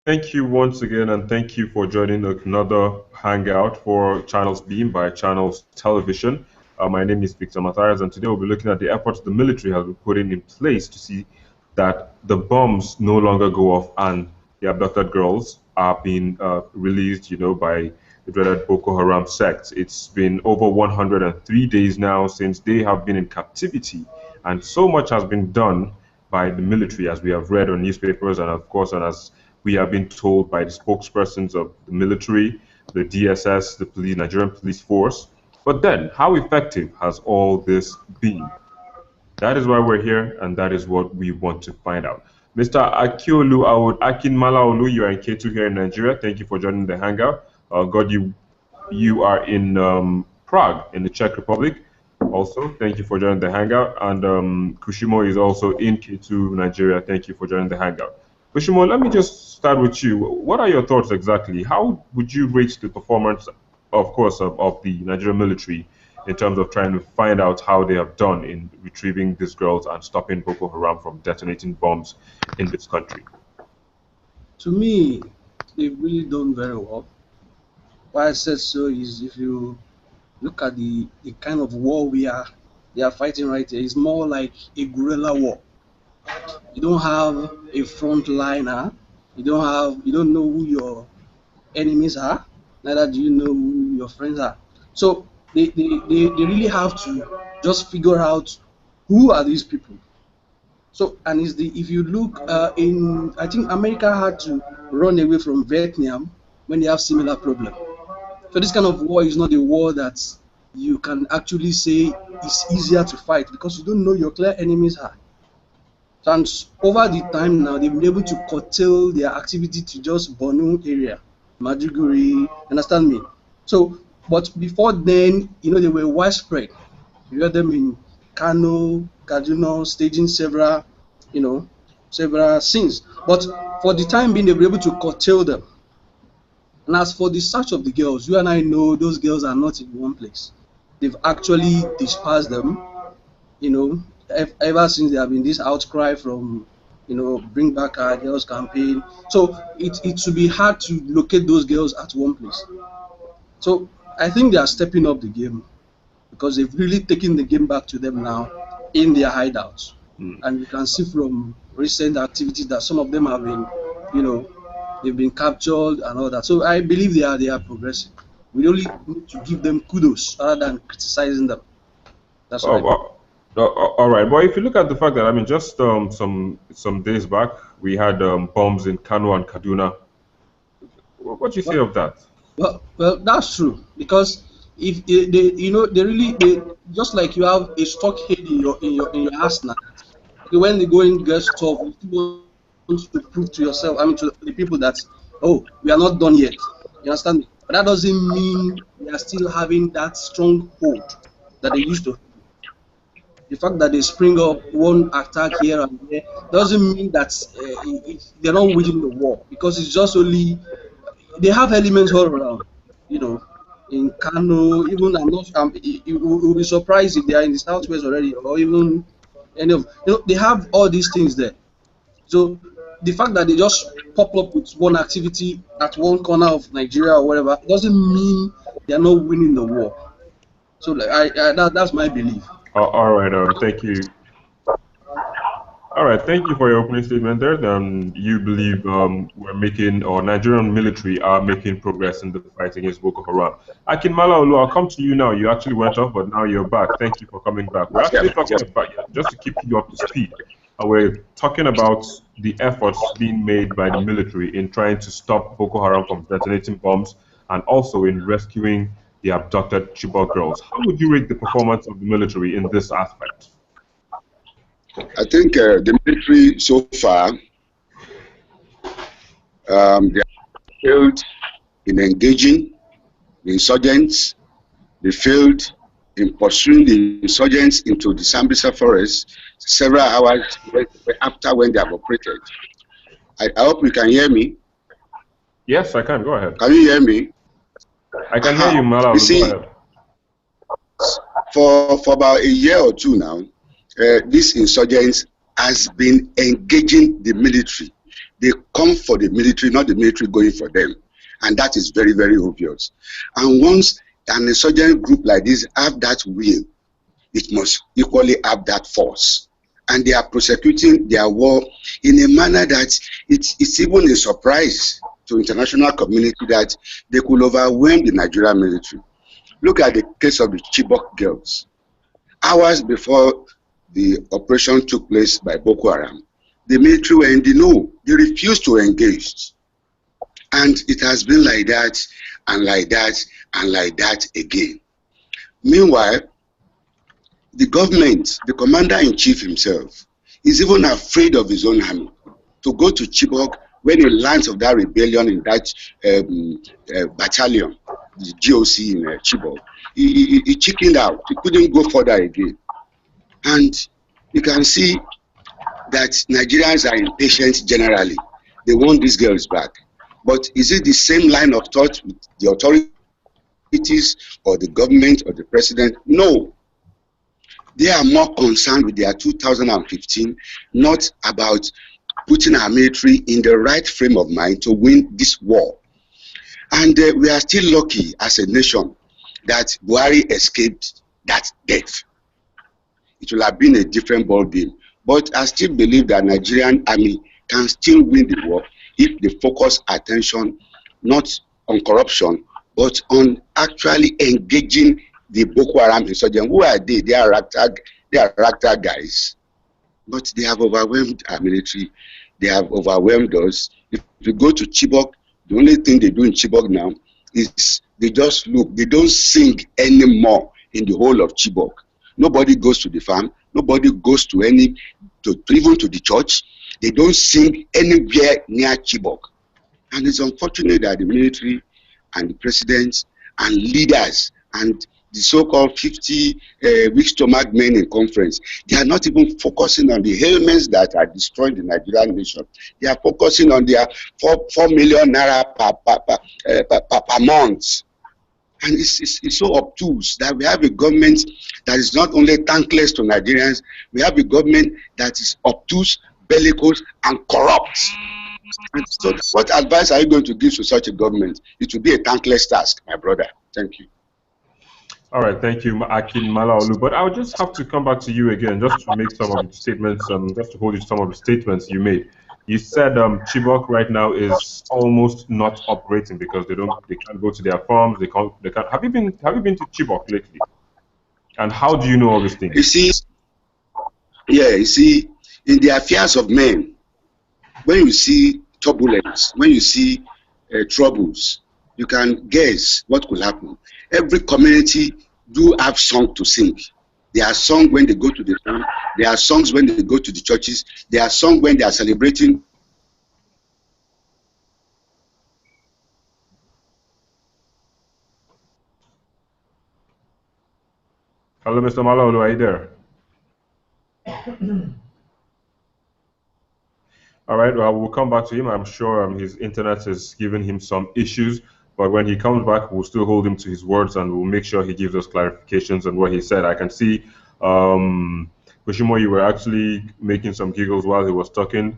Thank you once again, and thank you for joining another hangout for Channels Beam by Channels Television. My name is Victor Matthias, and today we'll be looking at the efforts the military has been putting in place to see that the bombs no longer go off and the abducted girls are being released, by the dreaded Boko Haram sect. It's been over 103 days now since they have been in captivity, and so much has been done by the military, as we have read on newspapers, and of course, and as we have been told by the spokespersons of the military, the DSS, the police, Nigerian police force. But then, how effective has all this been? That is why we're here, and that is what we want to find out. Mr. Akiolu Akinmalaolu, you are in K2 here in Nigeria. Thank you for joining the hangout. God, you are in Prague, in the Czech Republic. Also, thank you for joining the hangout. And Kushimo is also in K2, Nigeria. Thank you for joining the hangout. Kushimo, let me just start with you. What are your thoughts exactly? How would you rate the performance, of course, of the Nigerian military in terms of trying to find out how they have done in retrieving these girls and stopping Boko Haram from detonating bombs in this country? To me, they've really done very well. Why I said so is if you look at the kind of war they are fighting right here, it's more like a guerrilla war. You don't have a frontliner. You don't know who your enemies are. Neither do you know who your friends are. So they really have to just figure out who are these people. So and is the if you look in I think America had to run away from Vietnam when they have similar problem. So this kind of war is not a war that you can actually say is easier to fight because you don't know your clear enemies are. So, and over the time now, they've been able to curtail their activity to just Borno area, Maduguri, understand me? So, but before then, they were widespread. You heard them in Kano, Kaduna, staging several scenes. But for the time being, they were able to curtail them. And as for the search of the girls, you and I know those girls are not in one place. They've actually dispersed them, ever since there have been this outcry from, Bring Back Our Girls campaign. So it should be hard to locate those girls at one place. So I think they are stepping up the game because they've really taken the game back to them now in their hideouts. And you can see from recent activities that some of them have been, they've been captured and all that. So I believe they are progressing. We only need to give them kudos rather than criticizing them. That's what all right. But if you look at the fact that just some days back we had bombs in Kano and Kaduna. What do you say of that? Well, that's true because if they really just like you have a stockade in your arsenal. Okay, when the going gets tough, you still want to prove to yourself, to the people that we are not done yet. You understand me? But that doesn't mean they are still having that strong hold that they used to. The fact that they spring up one attack here and there doesn't mean that they're not winning the war because it's just only they have elements all around. In Kano, even I'm not. You will be surprised if they are in the southwest already, or even any of they have all these things there. So the fact that they just pop up with one activity at one corner of Nigeria or whatever doesn't mean they are not winning the war. So that's my belief. All right. Thank you. All right, thank you for your opening statement there. You believe we're making, or Nigerian military are making progress in the fight against Boko Haram. Akin Malaolu, I'll come to you now. You actually went off, but now you're back. Thank you for coming back. We're actually talking about, just to keep you up to speed, we're talking about the efforts being made by the military in trying to stop Boko Haram from detonating bombs and also in rescuing the abducted Chibok girls. How would you rate the performance of the military in this aspect? I think the military so far, they have failed in engaging the insurgents. They failed in pursuing the insurgents into the Sambisa forest several hours after when they have operated. I hope you can hear me. Yes, I can. Go ahead. Can you hear me? I can hear you, Mala. You see, for about a year or two now, these insurgents has been engaging the military They come for the military, not the military going for them. And that is very, very obvious. And once an insurgent group like this have that will, it must equally have that force. And they are prosecuting their war in a manner that it's even a surprise to international community that they could overwhelm the Nigerian military. Look at the case of the Chibok girls. Hours before the operation took place by Boko Haram, the military were in the know. They refused to engage. And it has been like that, and like that, and like that again. Meanwhile, the government, the commander-in-chief himself, is even afraid of his own army. To go to Chibok when he learns of that rebellion in that battalion, the GOC in Chibok, he chickened out. He couldn't go further again. And you can see that Nigerians are impatient generally. They want these girls back. But is it the same line of thought with the authorities or the government or the president? No. They are more concerned with their 2015, not about putting our military in the right frame of mind to win this war. And we are still lucky as a nation that Buhari escaped that death. It will have been a different ballgame. But I still believe that Nigerian army can still win the war if they focus attention not on corruption, but on actually engaging the Boko Haram insurgents. Who are they? They are ragtag guys. But they have overwhelmed our military. They have overwhelmed us. If you go to Chibok, the only thing they do in Chibok now is they just look. They don't sing anymore in the whole of Chibok. Nobody goes to the farm. Nobody goes to even to the church. They don't sing anywhere near Chibok. And it's unfortunate that the military and the president and leaders and the so-called 50 weak stomach men in conference, they are not even focusing on the ailments that are destroying the Nigerian nation. They are focusing on their 4 million naira per month. And it's so obtuse that we have a government that is not only thankless to Nigerians, we have a government that is obtuse, bellicose, and corrupt. And so what advice are you going to give to such a government? It will be a thankless task, my brother. Thank you. All right, thank you, Akin Malaolu. But I'll just have to come back to you again, just to make some of the statements, just to hold you to some of the statements you made. You said Chibok right now is almost not operating because they can't go to their farms. They can't. Have you been to Chibok lately? And how do you know all these things? You see, in the affairs of men, when you see turbulence, when you see troubles, you can guess what could happen. Every community do have song to sing. There are songs when they go to the farm. There are songs when they go to the churches. There are songs when they are celebrating. Hello, Mr. Malaolu, are you there? All right, well, we'll come back to him. I'm sure his internet is giving him some issues, but when he comes back, we'll still hold him to his words and we'll make sure he gives us clarifications on what he said. I can see, Kushimo, you were actually making some giggles while he was talking.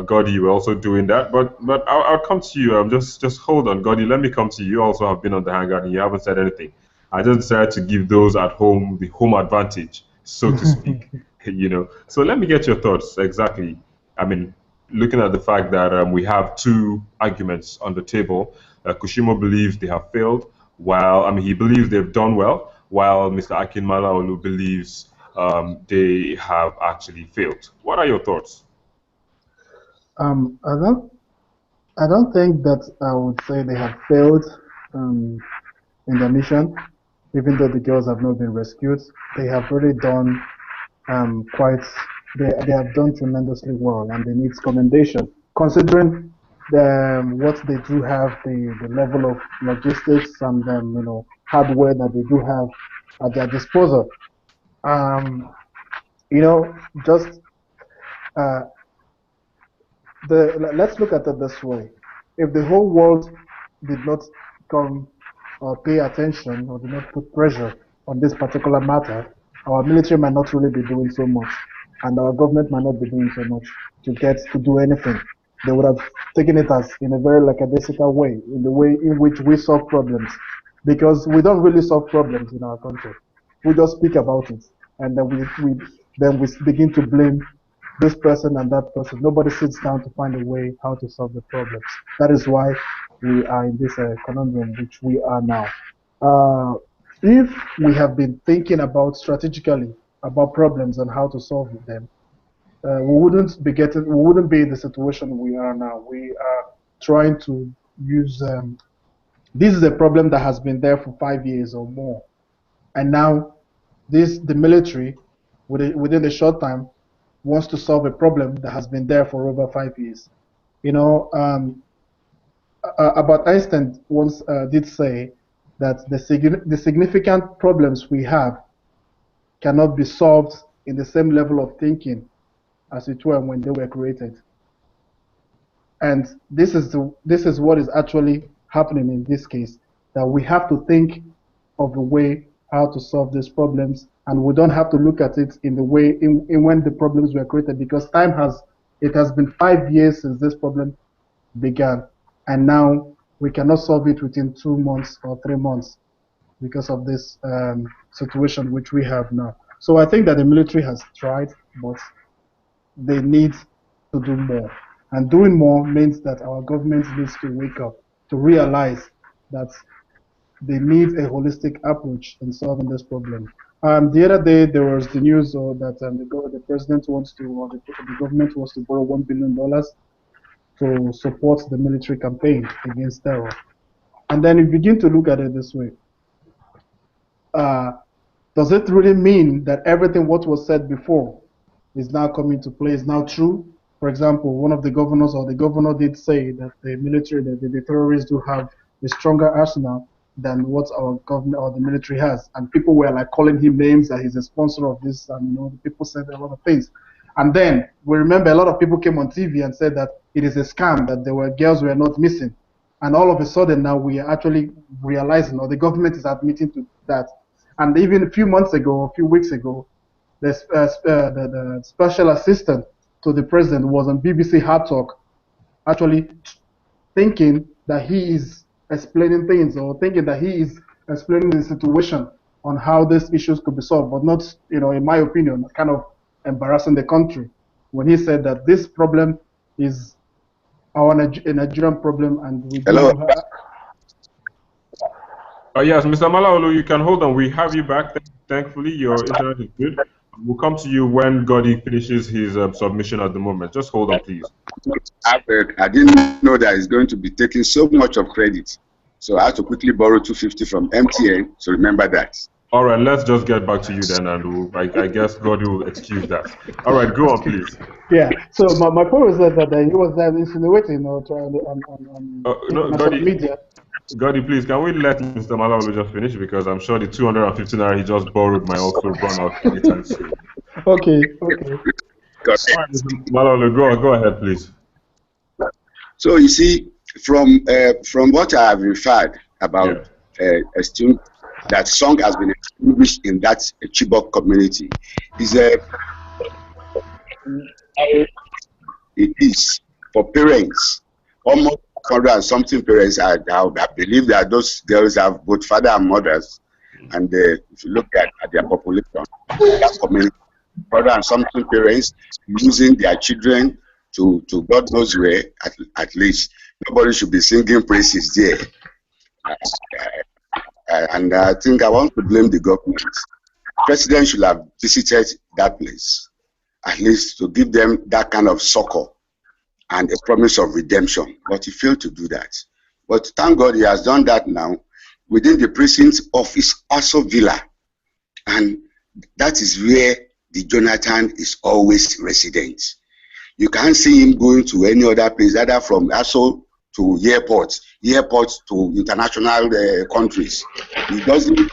Godi, you were also doing that, but I'll come to you. Just hold on, Godi. Let me come to you. You also have been on the hangout and you haven't said anything. I just decided to give those at home the home advantage, so to speak. So let me get your thoughts exactly. I mean, looking at the fact that we have two arguments on the table, Kushimo believes they have failed, while he believes they've done well, while Mr. Akin Malaolu believes they have actually failed. What are your thoughts? I don't think that I would say they have failed in their mission, even though the girls have not been rescued. They have really done they have done tremendously well, and they need commendation considering what they do have, the level of logistics and hardware that they do have at their disposal. Just let's look at it this way: if the whole world did not come or pay attention or did not put pressure on this particular matter, our military might not really be doing so much, and our government might not be doing so much to do anything. they would have taken it as in a very lackadaisical way, in the way in which we solve problems, because we don't really solve problems in our country. We just speak about it, and then we begin to blame this person and that person. Nobody sits down to find a way how to solve the problems. That is why we are in this conundrum which we are now. Uh, if we have been thinking about strategically about problems and how to solve them, we wouldn't be in the situation we are now. We are trying to use. This is a problem that has been there for 5 years or more, and now the military, within a short time, wants to solve a problem that has been there for over 5 years. You know, about Einstein once did say that the significant problems we have cannot be solved in the same level of thinking as it were when they were created. And this is what is actually happening in this case, that we have to think of a way how to solve these problems, and we don't have to look at it in the way in when the problems were created, because it has been 5 years since this problem began, and now we cannot solve it within 2 months or 3 months because of this situation which we have now. So I think that the military has tried, but they need to do more. And doing more means that our government needs to wake up to realize that they need a holistic approach in solving this problem. The other day, there was the news that the president wants to, or the government wants to borrow $1 billion to support the military campaign against terror. And then you begin to look at it this way. Does it really mean that everything what was said before is now coming to play, is now true? For example, one of the governors or the governor did say that the military, the terrorists do have a stronger arsenal than what our government or the military has. And people were like calling him names, that he's a sponsor of this, and people said a lot of things. And then we remember a lot of people came on TV and said that it is a scam, that girls were not missing. And all of a sudden now we are actually realizing, or the government is admitting to that. And even a few months ago, a few weeks ago, the special assistant to the president was on BBC Hard Talk, actually thinking that he is explaining things, or thinking that he is explaining the situation on how these issues could be solved, but not, in my opinion, kind of embarrassing the country when he said that this problem is a Nigerian problem, and we do Hello. have. Yes, Mr. Malaolu, you can hold on. We have you back. Thankfully, your internet is good. We'll come to you when Godi finishes his submission at the moment. Just hold on, please. I didn't know that it's going to be taking so much of credit. So I had to quickly borrow 250 from MTN. So remember that. All right, let's just get back to you then, and I guess Godi will excuse that. All right, go on, please. Yeah. So my point was that he was insinuating or trying on media. Godi, please, can we let Mr. Malaolu just finish, because I'm sure the 250 naira he just borrowed might also run out anytime soon. Okay. All right, Mr. Malaolu, go ahead, please. So you see, from what I have referred about a student, that song has been extinguished in that Chibok community, it is for parents, almost 100 and something parents. I believe that those girls have both father and mothers, and if you look at their population, that community, 100 and something parents losing their children to God knows where. At least nobody should be singing praises there. And I think I want to blame the government. President should have visited that place, at least to give them that kind of succor and a promise of redemption. But he failed to do that. But thank God he has done that now within the precincts of his Aso Villa. And that is where the Jonathan is always resident. You can't see him going to any other place, either from Aso to airport to international countries. He doesn't.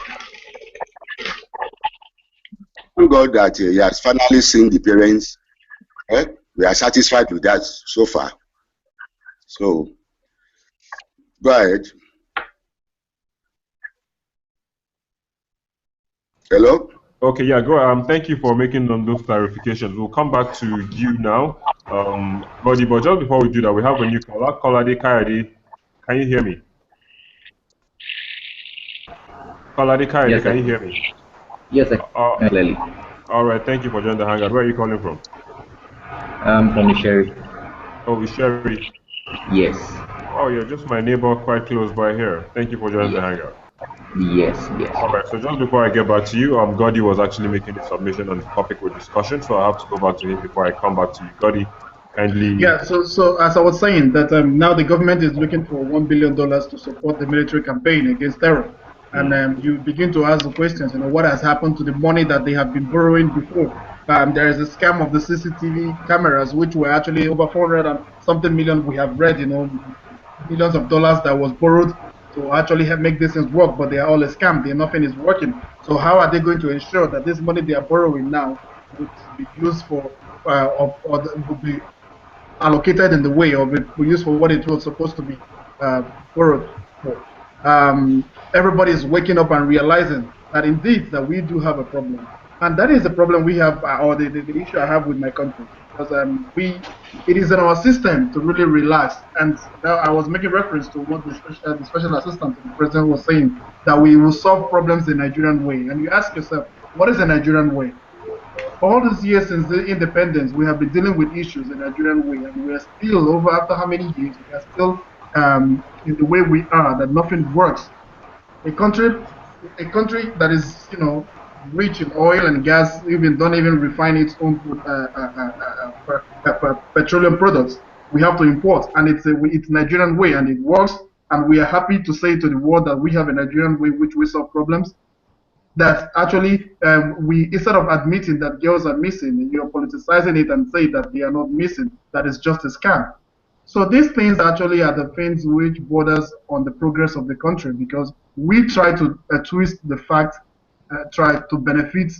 Thank God that he has finally seen the parents. We are satisfied with that so far. So, go ahead. Hello? Okay, yeah, go. Thank you for making those clarifications. We'll come back to you now, Buddy. But just before we do that, we have a new caller, Kolade Kayade. Can you hear me? Kolade Kayade, Yes, can I you can. hear me? Yes, I Uh, can clearly. all right. Thank you for joining the hangout. Where are you calling from? From the sheriff. Oh, it's Sherry. Yes. Oh, you're just my neighbor, quite close by here. Thank you for joining the Yes. hangout. Yes. All right. Yes. So just before I get back to you, Godi was actually making a submission on the topic with discussion, so I have to go back to him before I come back to you. Godi, kindly. Yeah, so as I was saying, that now the government is looking for $1 billion to support the military campaign against terror, and Mm, you begin to ask the questions. What has happened to the money that they have been borrowing before? There is a scam of the CCTV cameras, which were actually over 400 and something million. We have read, millions of dollars that was borrowed to actually help make these things work, but they are all a scam. Nothing is working. So how are they going to ensure that this money they are borrowing now would be used for, would be allocated in the way or be used for what it was supposed to be uh, borrowed for? Everybody is waking up and realizing that indeed that we do have a problem, and that is the problem we have, or the issue I have with my country, because it is in our system to really relax. And now I was making reference to what the special assistant to the president was saying, that we will solve problems the Nigerian way, and you ask yourself, what is the Nigerian way? All these years since the independence, we have been dealing with issues in the Nigerian way, and we are still, over after how many years, we are still in the way we are, that nothing works. A country, a country that is, rich in oil and gas, even don't even refine its own petroleum products. We have to import, and it's Nigerian way, and it works. And we are happy to say to the world that we have a Nigerian way which we solve problems, that actually we, instead of admitting that girls are missing, you're politicizing it and say that they are not missing, that is just a scam. So these things actually are the things which borders on the progress of the country, because we try to twist the fact, try to benefit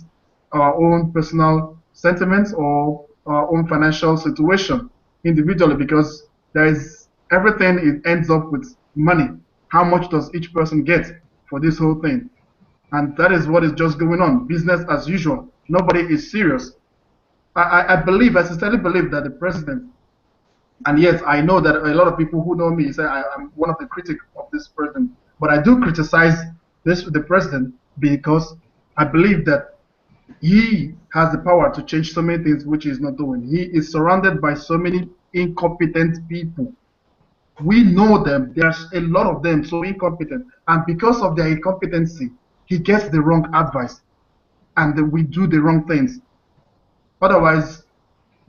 our own personal sentiments or our own financial situation individually, because there is everything, it ends up with money. How much does each person get for this whole thing? And that is what is just going on. Business as usual. Nobody is serious. I sincerely believe that the president, and yes, I know that a lot of people who know me say am one of the critics of this president, but I do criticize the president, because I believe that he has the power to change so many things which he's not doing. He is surrounded by so many incompetent people. We know them. There's a lot of them so incompetent, and because of their incompetency, he gets the wrong advice, and we do the wrong things. Otherwise,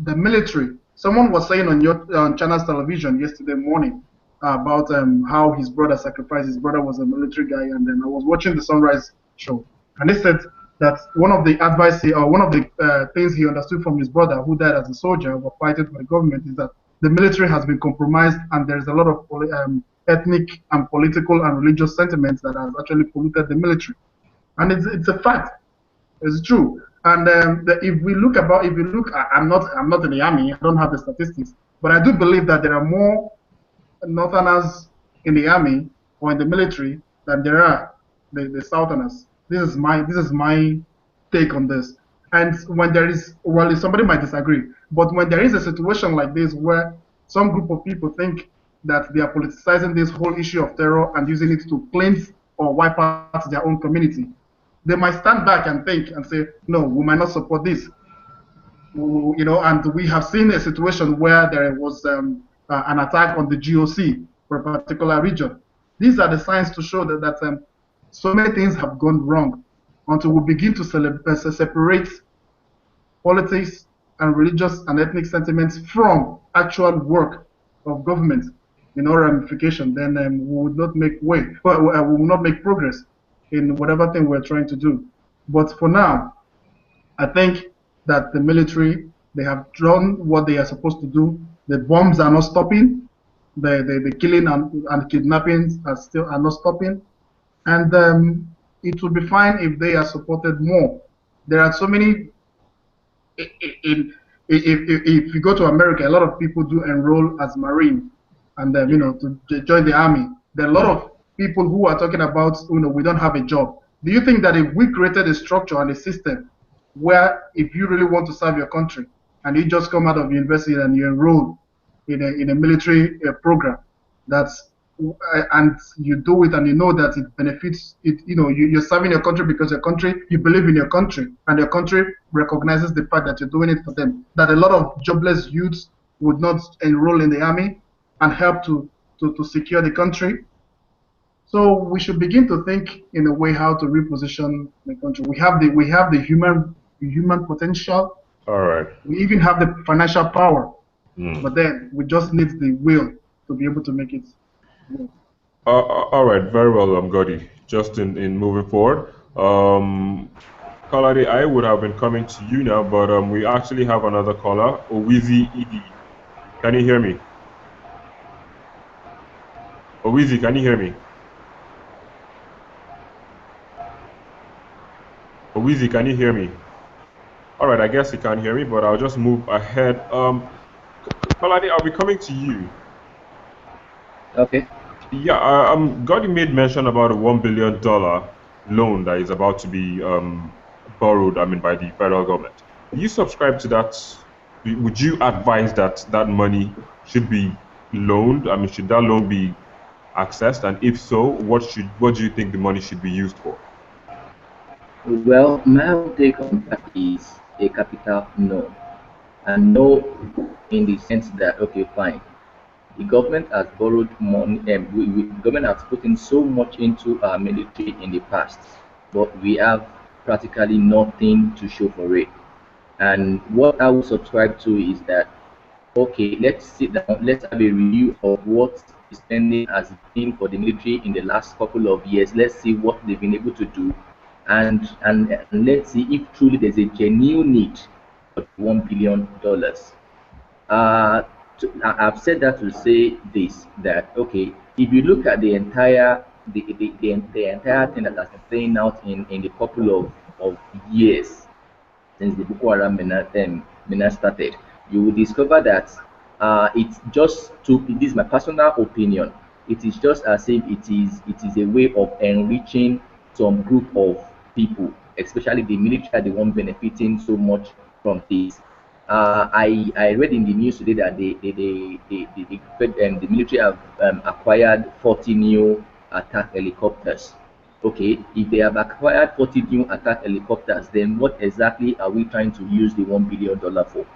the military. Someone was saying on your channel's television yesterday morning about how his brother sacrificed. His brother was a military guy, and then I was watching the Sunrise show, and he said that one of the advice or one of the things he understood from his brother, who died as a soldier or fighting for the government, is that the military has been compromised, and there's a lot of ethnic and political and religious sentiments that has actually polluted the military, and it's a fact. It's true. And if you look, I'm not in the army. I don't have the statistics, but I do believe that there are more Northerners in the army or in the military than there are the Southerners. This is my take on this. And when there is, well, somebody might disagree, but when there is a situation like this where some group of people think that they are politicizing this whole issue of terror and using it to cleanse or wipe out their own community, they might stand back and think and say, no, we might not support this. And we have seen a situation where there was an attack on the GOC for a particular region. These are the signs to show that so many things have gone wrong, until we begin to separate politics and religious and ethnic sentiments from actual work of government in our ramification. Then we would not make way, well, we will not make progress in whatever thing we're trying to do. But for now, I think that the military, they have done what they are supposed to do. The bombs are not stopping. The killing and kidnappings are not stopping. And it will be fine if they are supported more. There are so many in if you go to America, a lot of people do enroll as Marine, and Yeah. to join the army. There are a lot Mm, of people who are talking about, we don't have a job. Do you think that if we created a structure and a system where if you really want to serve your country and you just come out of university and you enroll in a military program, that's and you do it and you know that it benefits it, you're serving your country because your country, you believe in your country and your country recognizes the fact that you're doing it for them, that a lot of jobless youths would not enroll in the army and help to secure the country. So we should begin to think in a way how to reposition the country. We have the human potential. All right. We even have the financial power, Hmm. but then we just need the will to be able to make it work. All right, very well, Gotti. Just in moving forward, Kaladi, I would have been coming to you now, but we actually have another caller, Owizi Idi. Can you hear me? Owizi, can you hear me? Owizi, can you hear me? All right, I guess you can't hear me, but I'll just move ahead. Kaladi, I'll be coming to you. Okay. Yeah, Gotti made mention about a $1 billion loan that is about to be borrowed, by the federal government. Do you subscribe to that? Would you advise that that money should be loaned? Should that loan be accessed? And if so, what do you think the money should be used for? Well, my own take on that is a capital no. And no in the sense that, okay, fine. The government has borrowed money, and the government has put in so much into our military in the past, but we have practically nothing to show for it. And what I would subscribe to is that, okay, let's sit down, let's have a review of what the spending has been for the military in the last couple of years. Let's see what they've been able to do, and let's see if truly there's a genuine need for $1 billion. Uh, I've said that to say this, that okay, if you look at the entire the entire thing that has been playing out in the couple of years since the Boko Haram menace started, you will discover that it's just to, this is my personal opinion, it is just as if it is a way of enriching some group of people, especially the military are the one benefiting so much from this. I read in the news today that the military have acquired 40 new attack helicopters. Okay, if they have acquired 40 new attack helicopters, then what exactly are we trying to use the $1 billion for?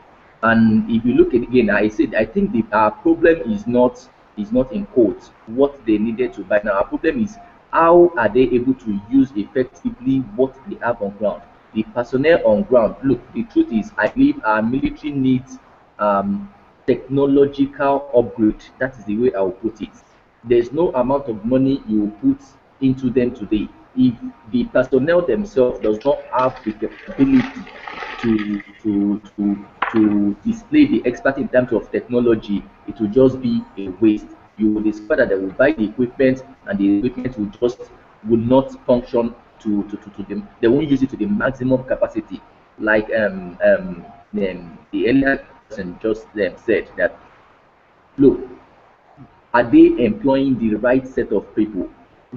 And if you look at it again, I said I think our problem is not in quotes what they needed to buy. Now our problem is how are they able to use effectively what they have on ground. The personnel on ground. Look, the truth is, I believe our military needs technological upgrade. That is the way I will put it. There's no amount of money you put into them today if the personnel themselves does not have the capability to to to to display the expert in terms of technology. It will just be a waste. You will discover that they will buy the equipment and the equipment will not function to them. They won't use it to the maximum capacity. Like the earlier person just said that, look, are they employing the right set of people?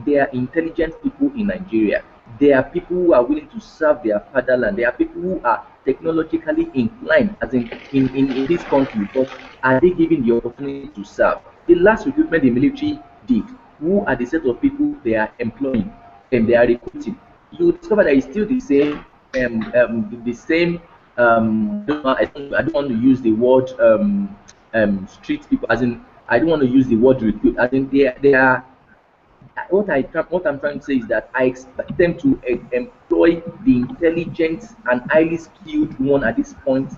They are intelligent people in Nigeria. There are people who are willing to serve their fatherland. There are people who are technologically inclined, as in this country, but are they given the opportunity to serve? The last recruitment the military did, who are the set of people they are employing and they are recruiting? You discover that it's still the same. I don't want to use the word street people, as in I don't want to use the word recruit, as in they are what I'm trying to say is that I expect them to employ the intelligent and highly skilled one at this point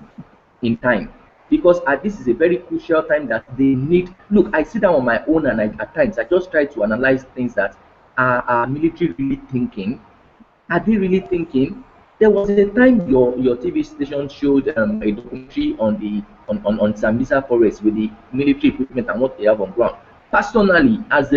in time, because this is a very crucial time that they need. Look, I sit down on my own and at times I just try to analyze things that are military really thinking. Are they really thinking? There was a time your TV station showed a documentary on Sambisa Forest with the military equipment and what they have on ground. Personally, as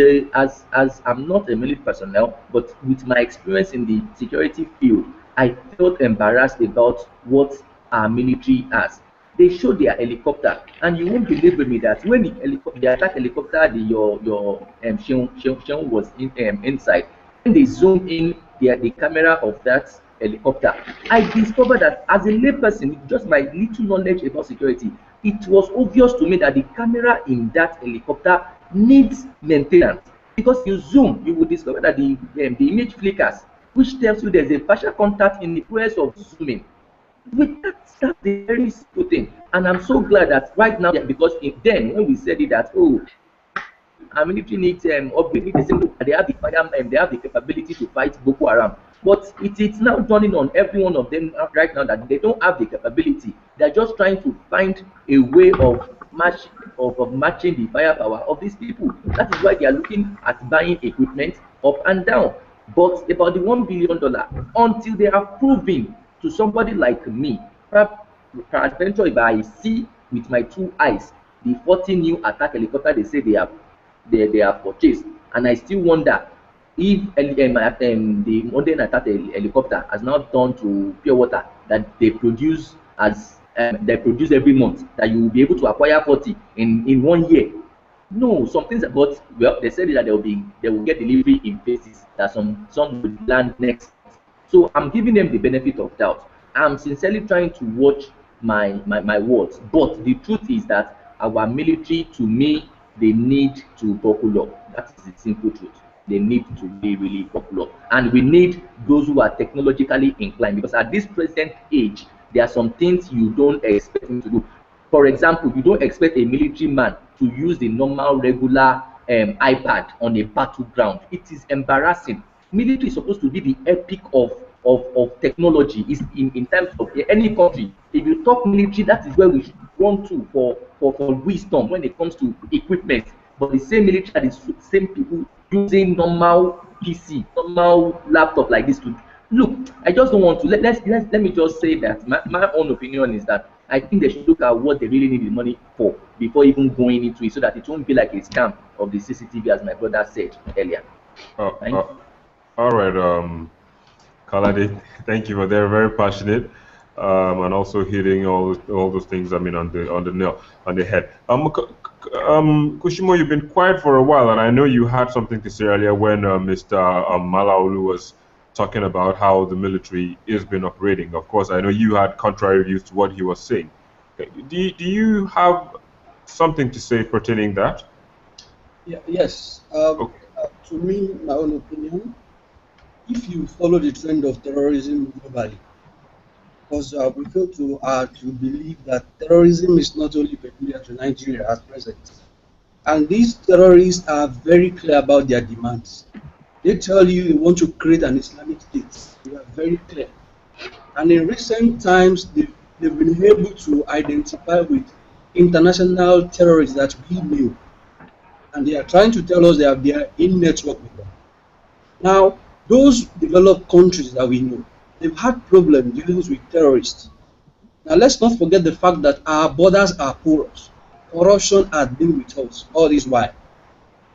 I'm not a military personnel, but with my experience in the security field, I felt embarrassed about what our military has. They showed their helicopter, and you won't believe with me that when the attack helicopter, your Sheung was inside, when they zoom in the camera of that helicopter, I discovered that as a layperson, just my little knowledge about security, it was obvious to me that the camera in that helicopter needs maintenance, because you zoom, you will discover that the image flickers, which tells you there's a partial contact in the process of zooming. With that's a very simple thing, and I'm so glad that right now, because then when we said it that, oh, our military needs upgrade. They say look, they have the fire, they have the capability to fight Boko Haram. But it's now dawning on every one of them right now that they don't have the capability. They're just trying to find a way of matching the firepower of these people. That is why they are looking at buying equipment up and down. But about the $1 billion, until they are proving to somebody like me, peradventure, if I see with my two eyes the 40 new attack helicopter they say they have purchased, and I still wonder if the modern attack helicopter has now turned to pure water that they produce every month, that you will be able to acquire 40 in 1 year. No, some things, but well, they said that they will get delivery in phases, that some will land next. So I'm giving them the benefit of doubt. I'm sincerely trying to watch my words. But the truth is that our military, to me, they need to buckle up. That is the simple truth. They need to really buckle up. And we need those who are technologically inclined, because at this present age, there are some things you don't expect them to do. For example, you don't expect a military man to use the normal, regular iPad on a battleground. It is embarrassing. Military is supposed to be the epic of technology. Is in terms of any country. If you talk military, that is where we should run to for wisdom when it comes to equipment. But the same military, the same people using normal PC, normal laptop like this to look. I just don't want to let me just say that my own opinion is that I think they should look at what they really need the money for before even going into it, so that it won't be like a scam of the CCTV, as my brother said earlier. Thank you. All right, Kalade, thank you for they're very passionate, and also hitting all those things. I mean, on the nail on the head. Kushimo, you've been quiet for a while, and I know you had something to say earlier when Mr. Malaolu was talking about how the military is been operating. Of course, I know you had contrary views to what he was saying. Do you have something to say pertaining that? Yeah, yes. Okay. To me, my own opinion, if you follow the trend of terrorism globally, because we fail to believe that terrorism is not only peculiar to Nigeria at present. And these terrorists are very clear about their demands. They tell you they want to create an Islamic state. They are very clear. And in recent times, they've been able to identify with international terrorists that we knew. And they are trying to tell us they are in network with them. Now, those developed countries that we know, they've had problems dealing with terrorists. Now, let's not forget the fact that our borders are porous. Corruption has been with us all this while.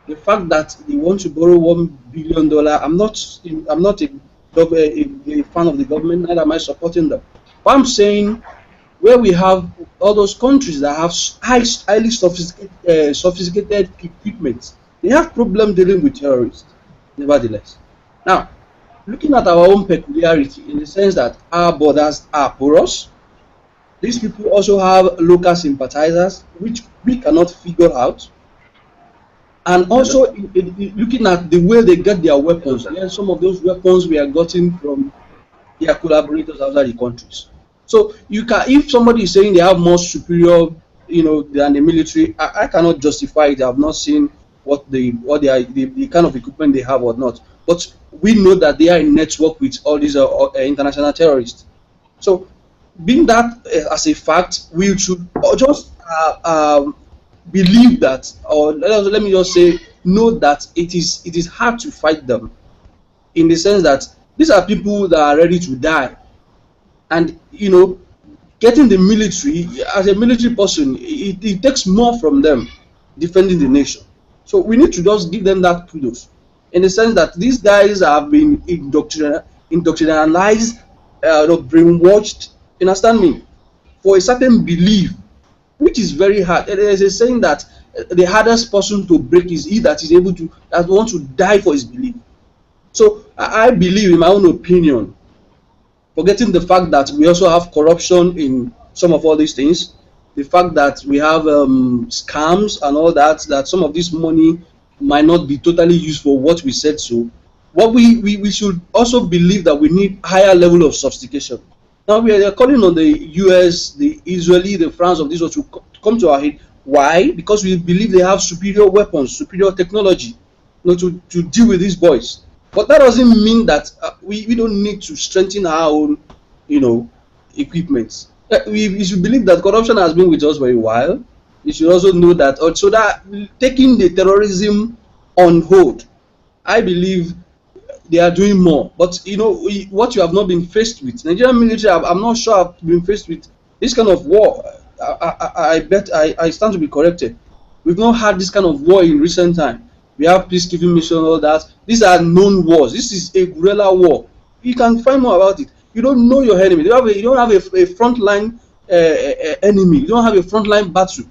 The fact that they want to borrow $1 billion, I'm not a fan of the government, neither am I supporting them. But I'm saying, where we have all those countries that have highly sophisticated equipment, they have problem dealing with terrorists, nevertheless. Now, looking at our own peculiarity in the sense that our borders are porous, these people also have local sympathizers, which we cannot figure out. And also, looking at the way they get their weapons, some of those weapons we are getting from their collaborators outside the countries. So you can, if somebody is saying they have more superior, than the military, I cannot justify it. I have not seen the kind of equipment they have or not. But we know that they are in network with all these international terrorists. So, being that as a fact, we should just believe that, or let me just say, know that it is hard to fight them, in the sense that these are people that are ready to die, and getting the military, as a military person, it takes more from them defending the nation. So we need to just give them that kudos, in the sense that these guys have been indoctrinalized, brainwashed, you understand me, for a certain belief, which is very hard. There is a saying that the hardest person to break is he that is able to, that wants to die for his belief. So I believe, in my own opinion, forgetting the fact that we also have corruption in some of all these things, the fact that we have scams and all that, that some of this money might not be totally used for what we said so. What we should also believe that we need higher level of sophistication. Now we are calling on the US, the Israeli, the France of this world to come to our aid. Why? Because we believe they have superior weapons, superior technology, to deal with these boys. But that doesn't mean that we don't need to strengthen our own, equipment. We should believe that corruption has been with us for a while. We should also know that, so that taking the terrorism on hold, I believe they are doing more. But what you have not been faced with, Nigerian military, I'm not sure I've been faced with this kind of war. I bet I stand to be corrected. We've not had this kind of war in recent time. We have peacekeeping mission, all that. These are known wars. This is a guerrilla war. You can find more about it. You don't know your enemy. You don't have a frontline enemy. You don't have a frontline battle.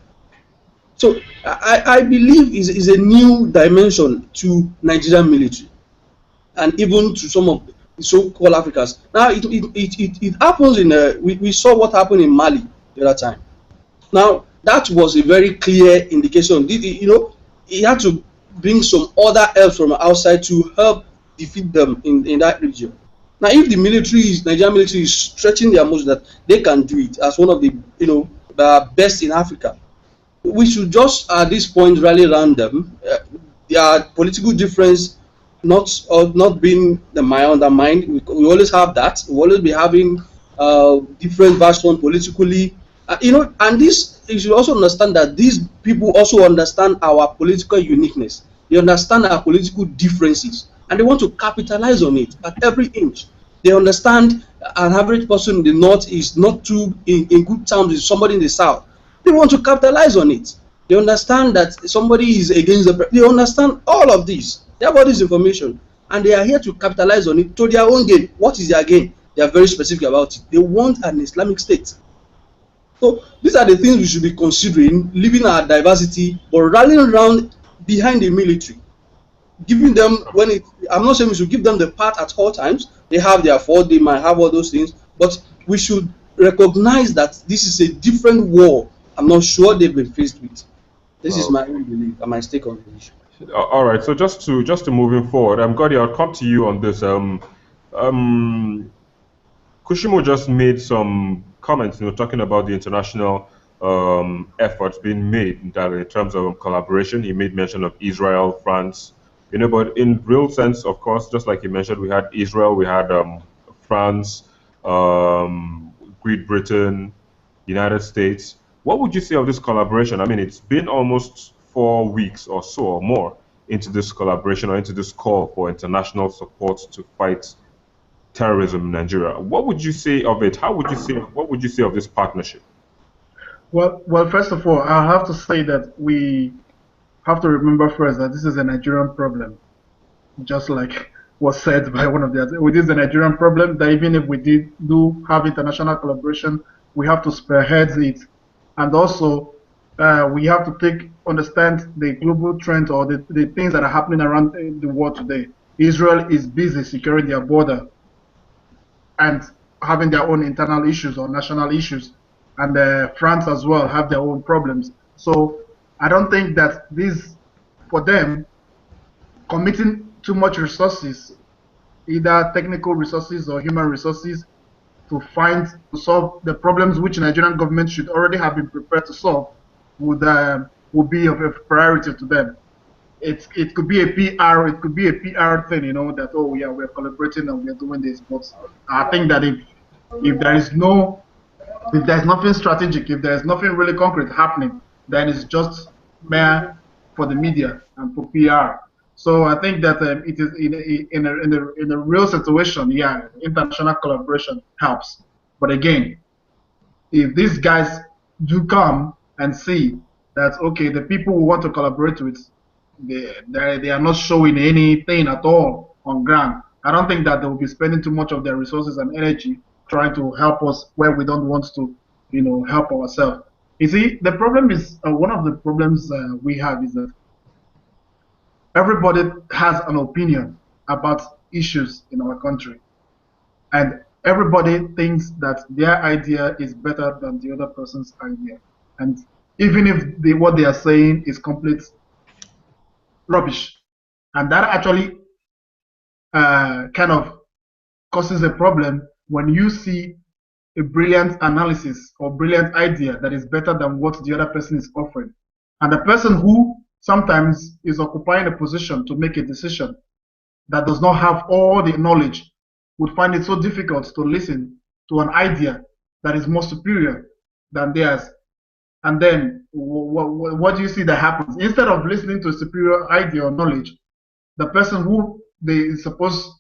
So I believe is a new dimension to Nigerian military, and even to some of the so-called Africans. Now it happens in we saw what happened in Mali the other time. Now that was a very clear indication. He had to bring some other help from outside to help defeat them in that region. Now, if the Nigerian military is stretching their muscles that they can do it as one of the best in Africa, we should just at this point rally around them. Their political difference not being undermined. We always have that. We always be having different versions politically. And this, you should also understand that these people also understand our political uniqueness. They understand our political differences, and they want to capitalize on it at every inch. They understand an average person in the north is not too in good terms with somebody in the south. They want to capitalize on it. They understand that somebody is against they understand all of this. They have all this information, and they are here to capitalize on it to their own gain. What is their gain? They are very specific about it. They want an Islamic state. So these are the things we should be considering, leaving our diversity, but rallying around behind the military, giving them I'm not saying we should give them the part at all times. They have their fault, they might have all those things, but we should recognize that this is a different war. I'm not sure they've been faced with. This is my own belief and my stake on the issue. All right. So just to moving forward, Godi, I'll come to you on this. Kushimo just made some comments, talking about the international efforts being made in terms of collaboration. He made mention of Israel, France, but in real sense, of course, just like he mentioned, we had Israel, we had France, Great Britain, United States. What would you say of this collaboration? I mean, it's been almost 4 weeks or so or more into this collaboration or into this call for international support to fight terrorism in Nigeria. What would you say of it? What would you say of this partnership? Well, first of all, I have to say that we have to remember first that this is a Nigerian problem, just like was said by one of the others. It is a Nigerian problem that even if we do have international collaboration, we have to spearhead it, and also we have to understand the global trend or the things that are happening around the world today. Israel is busy securing their border and having their own internal issues or national issues, and France as well have their own problems. So I don't think that for them, committing too much resources, either technical resources or human resources, to solve the problems which Nigerian government should already have been prepared to solve, would be of a priority to them. It could be a PR, thing, that yeah, we're collaborating and we're doing this. But I think that if there's nothing strategic, if there's nothing really concrete happening, then it's just mere for the media and for PR. So I think that it is in a real situation, yeah, international collaboration helps. But again, if these guys do come and see that, okay, the people we want to collaborate with, they are not showing anything at all on ground, I don't think that they will be spending too much of their resources and energy trying to help us where we don't want to, help ourselves. You see, the problem is, one of the problems we have is that everybody has an opinion about issues in our country. And everybody thinks that their idea is better than the other person's idea. And even if what they are saying is complete rubbish, and that actually kind of causes a problem when you see a brilliant analysis or brilliant idea that is better than what the other person is offering. And the person who sometimes is occupying a position to make a decision that does not have all the knowledge would find it so difficult to listen to an idea that is more superior than theirs. And then what do you see that happens? Instead of listening to a superior idea or knowledge, the person who they suppose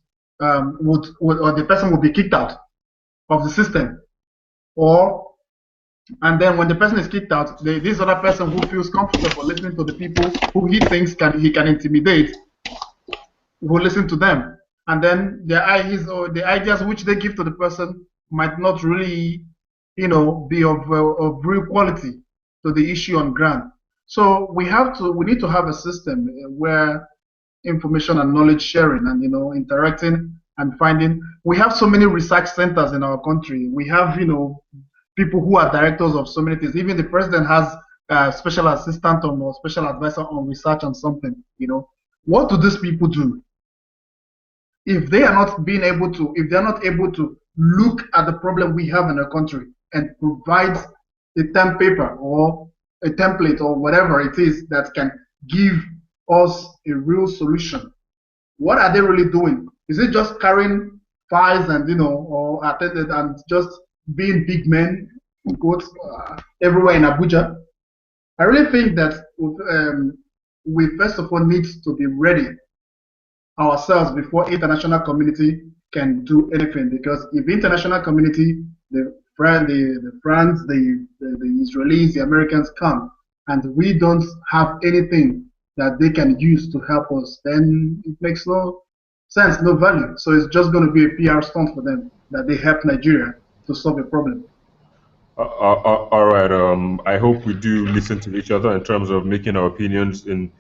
would or the person would be kicked out of the system. And then when the person is kicked out, this other person who feels comfortable listening to the people who he thinks he can intimidate will listen to them. And then the ideas which they give to the person might not really, be of real quality to the issue on ground. So we need to have a system where information and knowledge sharing and interacting and finding. We have so many research centers in our country. We have people who are directors of so many things. Even the president has a special assistant or special advisor on research on something. What do these people do? If they are not able to look at the problem we have in our country and provide a term paper or a template or whatever it is that can give us a real solution, what are they really doing? Is it just carrying files and or attended and just being big men everywhere in Abuja? I really think that we first of all need to be ready ourselves before international community can do anything. Because if the international community, the France, the Israelis, the Americans come, and we don't have anything that they can use to help us, then it makes no sense, no value. So it's just going to be a PR stunt for them that they help Nigeria to solve a problem. All right. I hope we do listen to each other in terms of making our opinions in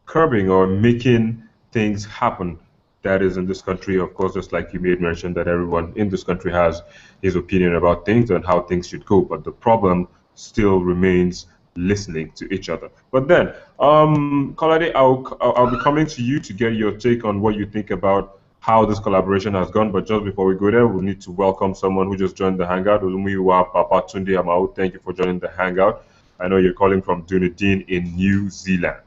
curbing or making things happen. That is in this country, of course, just like you made mention that everyone in this country has his opinion about things and how things should go. But the problem still remains listening to each other. But then, Kolade, I'll be coming to you to get your take on what you think about how this collaboration has gone. But just before we go there, we need to welcome someone who just joined the Hangout. Olumiwa Papatunde Amau, thank you for joining the Hangout. I know you're calling from Dunedin in New Zealand.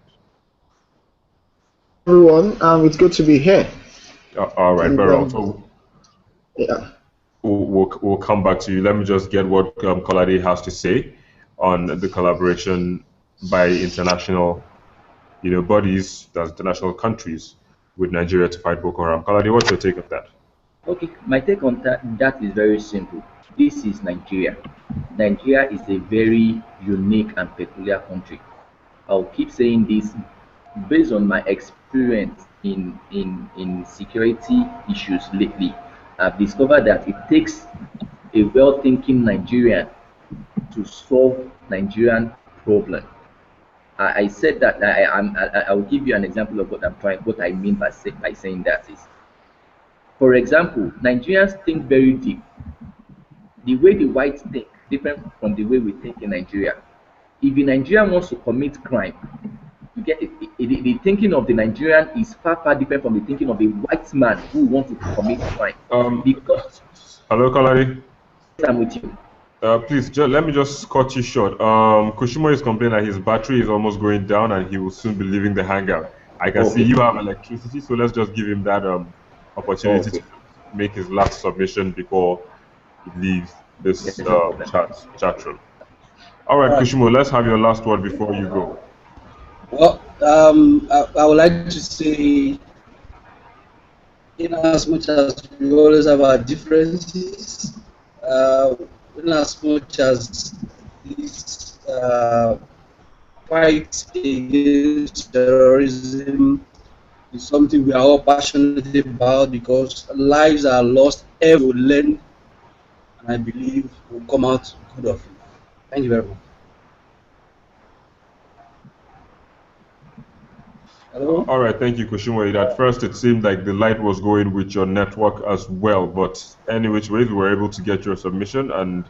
Everyone, it's good to be here. All right, very So, yeah. We'll come back to you. Let me just get what Kolade has to say on the collaboration by international, bodies, that's international countries, with Nigeria to fight Boko Haram. Kolade, what's your take on that? Okay, my take on that is very simple. This is Nigeria. Nigeria is a very unique and peculiar country. I'll keep saying this based on my experience in security issues lately. I've discovered that it takes a well-thinking Nigerian to solve Nigerian problem. I said that I will give you an example of what I mean by saying that is, for example, Nigerians think very deep. The way the whites think different from the way we think in Nigeria. If a Nigerian wants to commit crime, you get it. The thinking of the Nigerian is far different from the thinking of a white man who wants to commit crime. Because hello, Kolade. I'm with you. Please, let me just cut you short. Kushimo is complaining that his battery is almost going down and he will soon be leaving the hangout. I can see you have electricity, so let's just give him that opportunity to make his last submission before he leaves this chat room. All right, Kushimo, let's have your last word before you go. Well, I would like to say, in as much as we always have our differences, in as much as this fight against terrorism is something we are all passionate about, because lives are lost every learn, and I believe will come out good of it. Thank you very much. Hello? All right, thank you, Kushimoy. At first, it seemed like the light was going with your network as well, but any which way, we were able to get your submission, and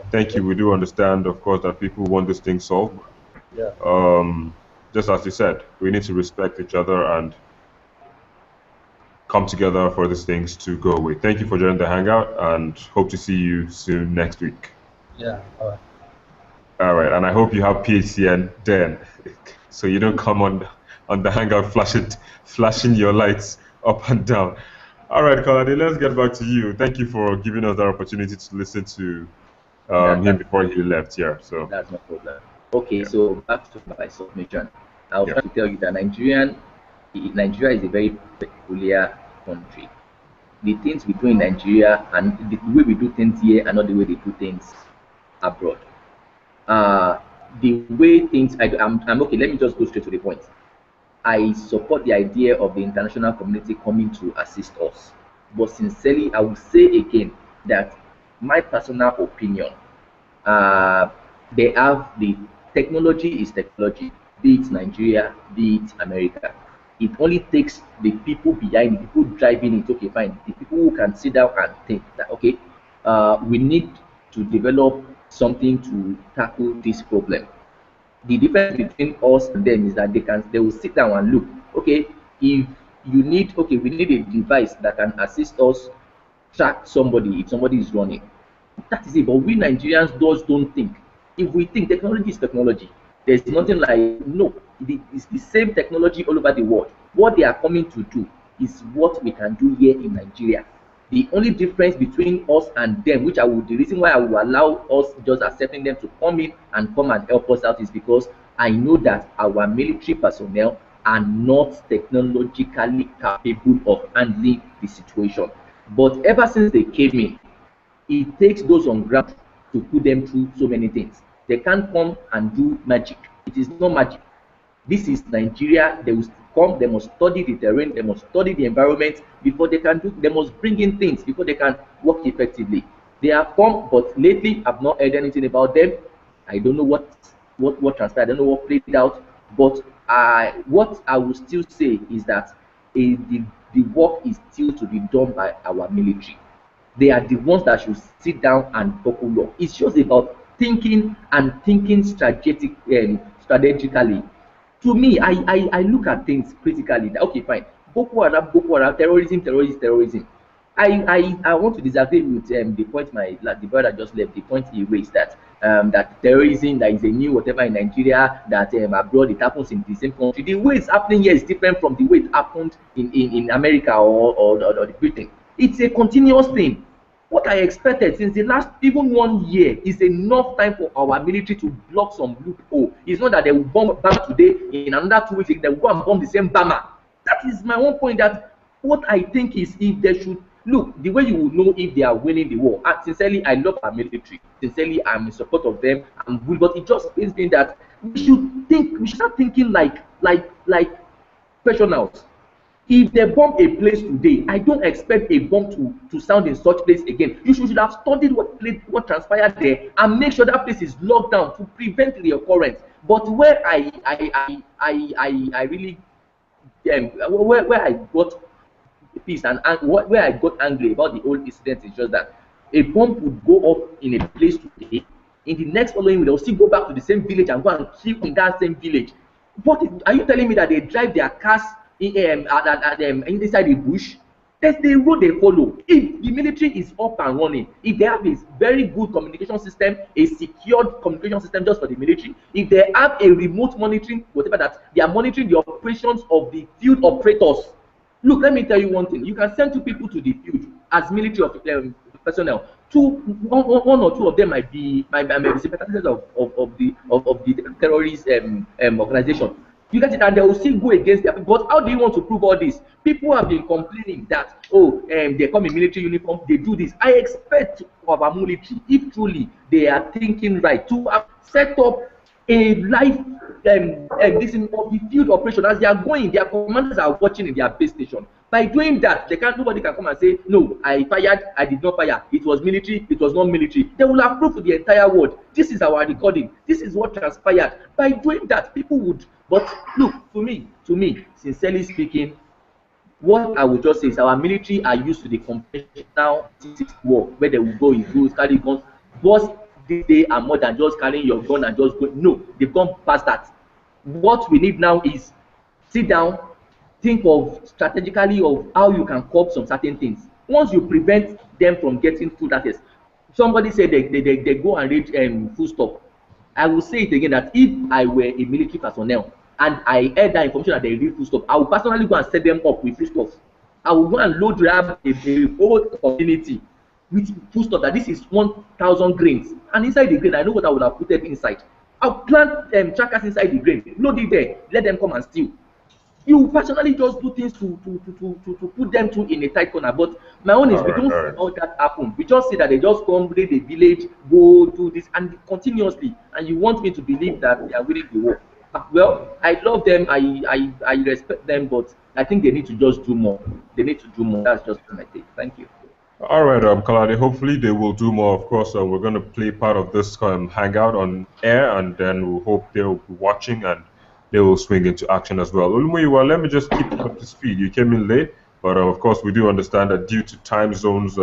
thank you. We do understand, of course, that people want this thing solved. Yeah. Just as you said, we need to respect each other and come together for these things to go away. Thank you for joining the Hangout, and hope to see you soon next week. Yeah. All right. All right, and I hope you have PHCN then, so you don't come on the Hangout flashing your lights up and down. All right, Kalade, let's get back to you. Thank you for giving us that opportunity to listen to him before he left here. So that's no problem. Okay, so back to my submission. I was trying to tell you that Nigeria is a very peculiar country. The things we do in Nigeria and the way we do things here are not the way they do things abroad. The way things, I'm okay. Let me just go straight to the point. I support the idea of the international community coming to assist us, but sincerely, I will say again that my personal opinion, they have the technology is technology, be it Nigeria, be it America. It only takes the people behind, the people driving it. Okay, fine. The people who can sit down and think that okay, we need to develop something to tackle this problem. The difference between us and them is that they will sit down and look. Okay, if you need, okay, we need a device that can assist us track somebody if somebody is running. That is it. But we Nigerians just don't think. If we think technology is technology, there's nothing like no. It's the same technology all over the world. What they are coming to do is what we can do here in Nigeria. The only difference between us and them, the reason why I will allow us just accepting them to come in and come and help us out is because I know that our military personnel are not technologically capable of handling the situation. But ever since they came in, it takes those on ground to put them through so many things. They can't come and do magic. It is not magic. This is Nigeria. They will come, they must study the terrain, they must study the environment before they can do, they must bring in things before they can work effectively. They have come, but lately I've not heard anything about them. I don't know what transpired, I don't know what played out, but what I will still say is that the work is still to be done by our military. They are the ones that should sit down and buckle up. It's just about thinking and thinking strategically. To me, I look at things critically. Okay, fine. Boko Haram, terrorism. I want to disagree with the point the brother just left. The point he raised that terrorism, that is a new whatever in Nigeria, that abroad it happens in the same country. The way it's happening here is different from the way it happened in America or the Britain. It's a continuous thing. What I expected since the last even 1 year is enough time for our military to block some loophole. It's not that they will bomb today, in another 2 weeks they will go and bomb the same bomber. That is my one point. That what I think is if they should look, the way you will know if they are winning the war. And sincerely, I love our military. Sincerely, I'm in support of them. I'm good, but it just pains me that we should start thinking like professionals. If they bomb a place today, I don't expect a bomb to sound in such place again. You should have studied what transpired there and make sure that place is locked down to prevent the occurrence. But where I really where I got peace and where I got angry about the whole incident is just that a bomb would go off in a place today. In the next following week, they'll still go back to the same village and go and kill in that same village. Are you telling me that they drive their cars inside the bush? That's the road they follow. If the military is up and running, if they have a very good communication system, a secured communication system just for the military, if they have a remote monitoring, whatever that, they are monitoring the operations of the field operators. Look, let me tell you one thing. You can send 2 people to the field as military personnel. One or two of them might be sympathizers of the terrorist organization. You get it, and they will still go against their people. But how do you want to prove all this? People have been complaining that they come in military uniform, they do this. I expect our military, if truly they are thinking right, to have set up a live this of the field operation as they are going. Their commanders are watching in their base station. By doing that, nobody can come and say, no, I fired, I did not fire. It was military, it was not military. They will have proof to the entire world. This is our recording. This is what transpired. By doing that, people would But look, to me, sincerely speaking, what I would just say is our military are used to the conventional war where they will go in groups, carry guns. Wars this day are more than just carrying your gun and just go. No, they've gone past that. What we need now is sit down, think of strategically of how you can cope some certain things. Once you prevent them from getting food, that is, somebody said they go and reach food stop. I will say it again that if I were a military personnel and I heard that information that they read food stuff, I will personally go and set them up with food stuff. I will go and load grab a whole community with food stuff that this is 1,000 grains. And inside the grain, I know what I would have put it inside. I'll plant trackers inside the grain, load it there, let them come and steal. You personally just do things to put them through in a tight corner. But my own is All we right, don't all see right. all that happen. We just see that they just come raid the village, go do this and continuously. And you want me to believe that they are winning the war. Well, I love them, I respect them, but I think they need to just do more. They need to do more. That's just my take. Thank you. All right, Kalade, hopefully they will do more. Of course, we're going to play part of this hangout on air, and then we hope they'll be watching and they will swing into action as well. Olumuyiwa, let me just keep you up to speed. You came in late, but of course, we do understand that due to time zones,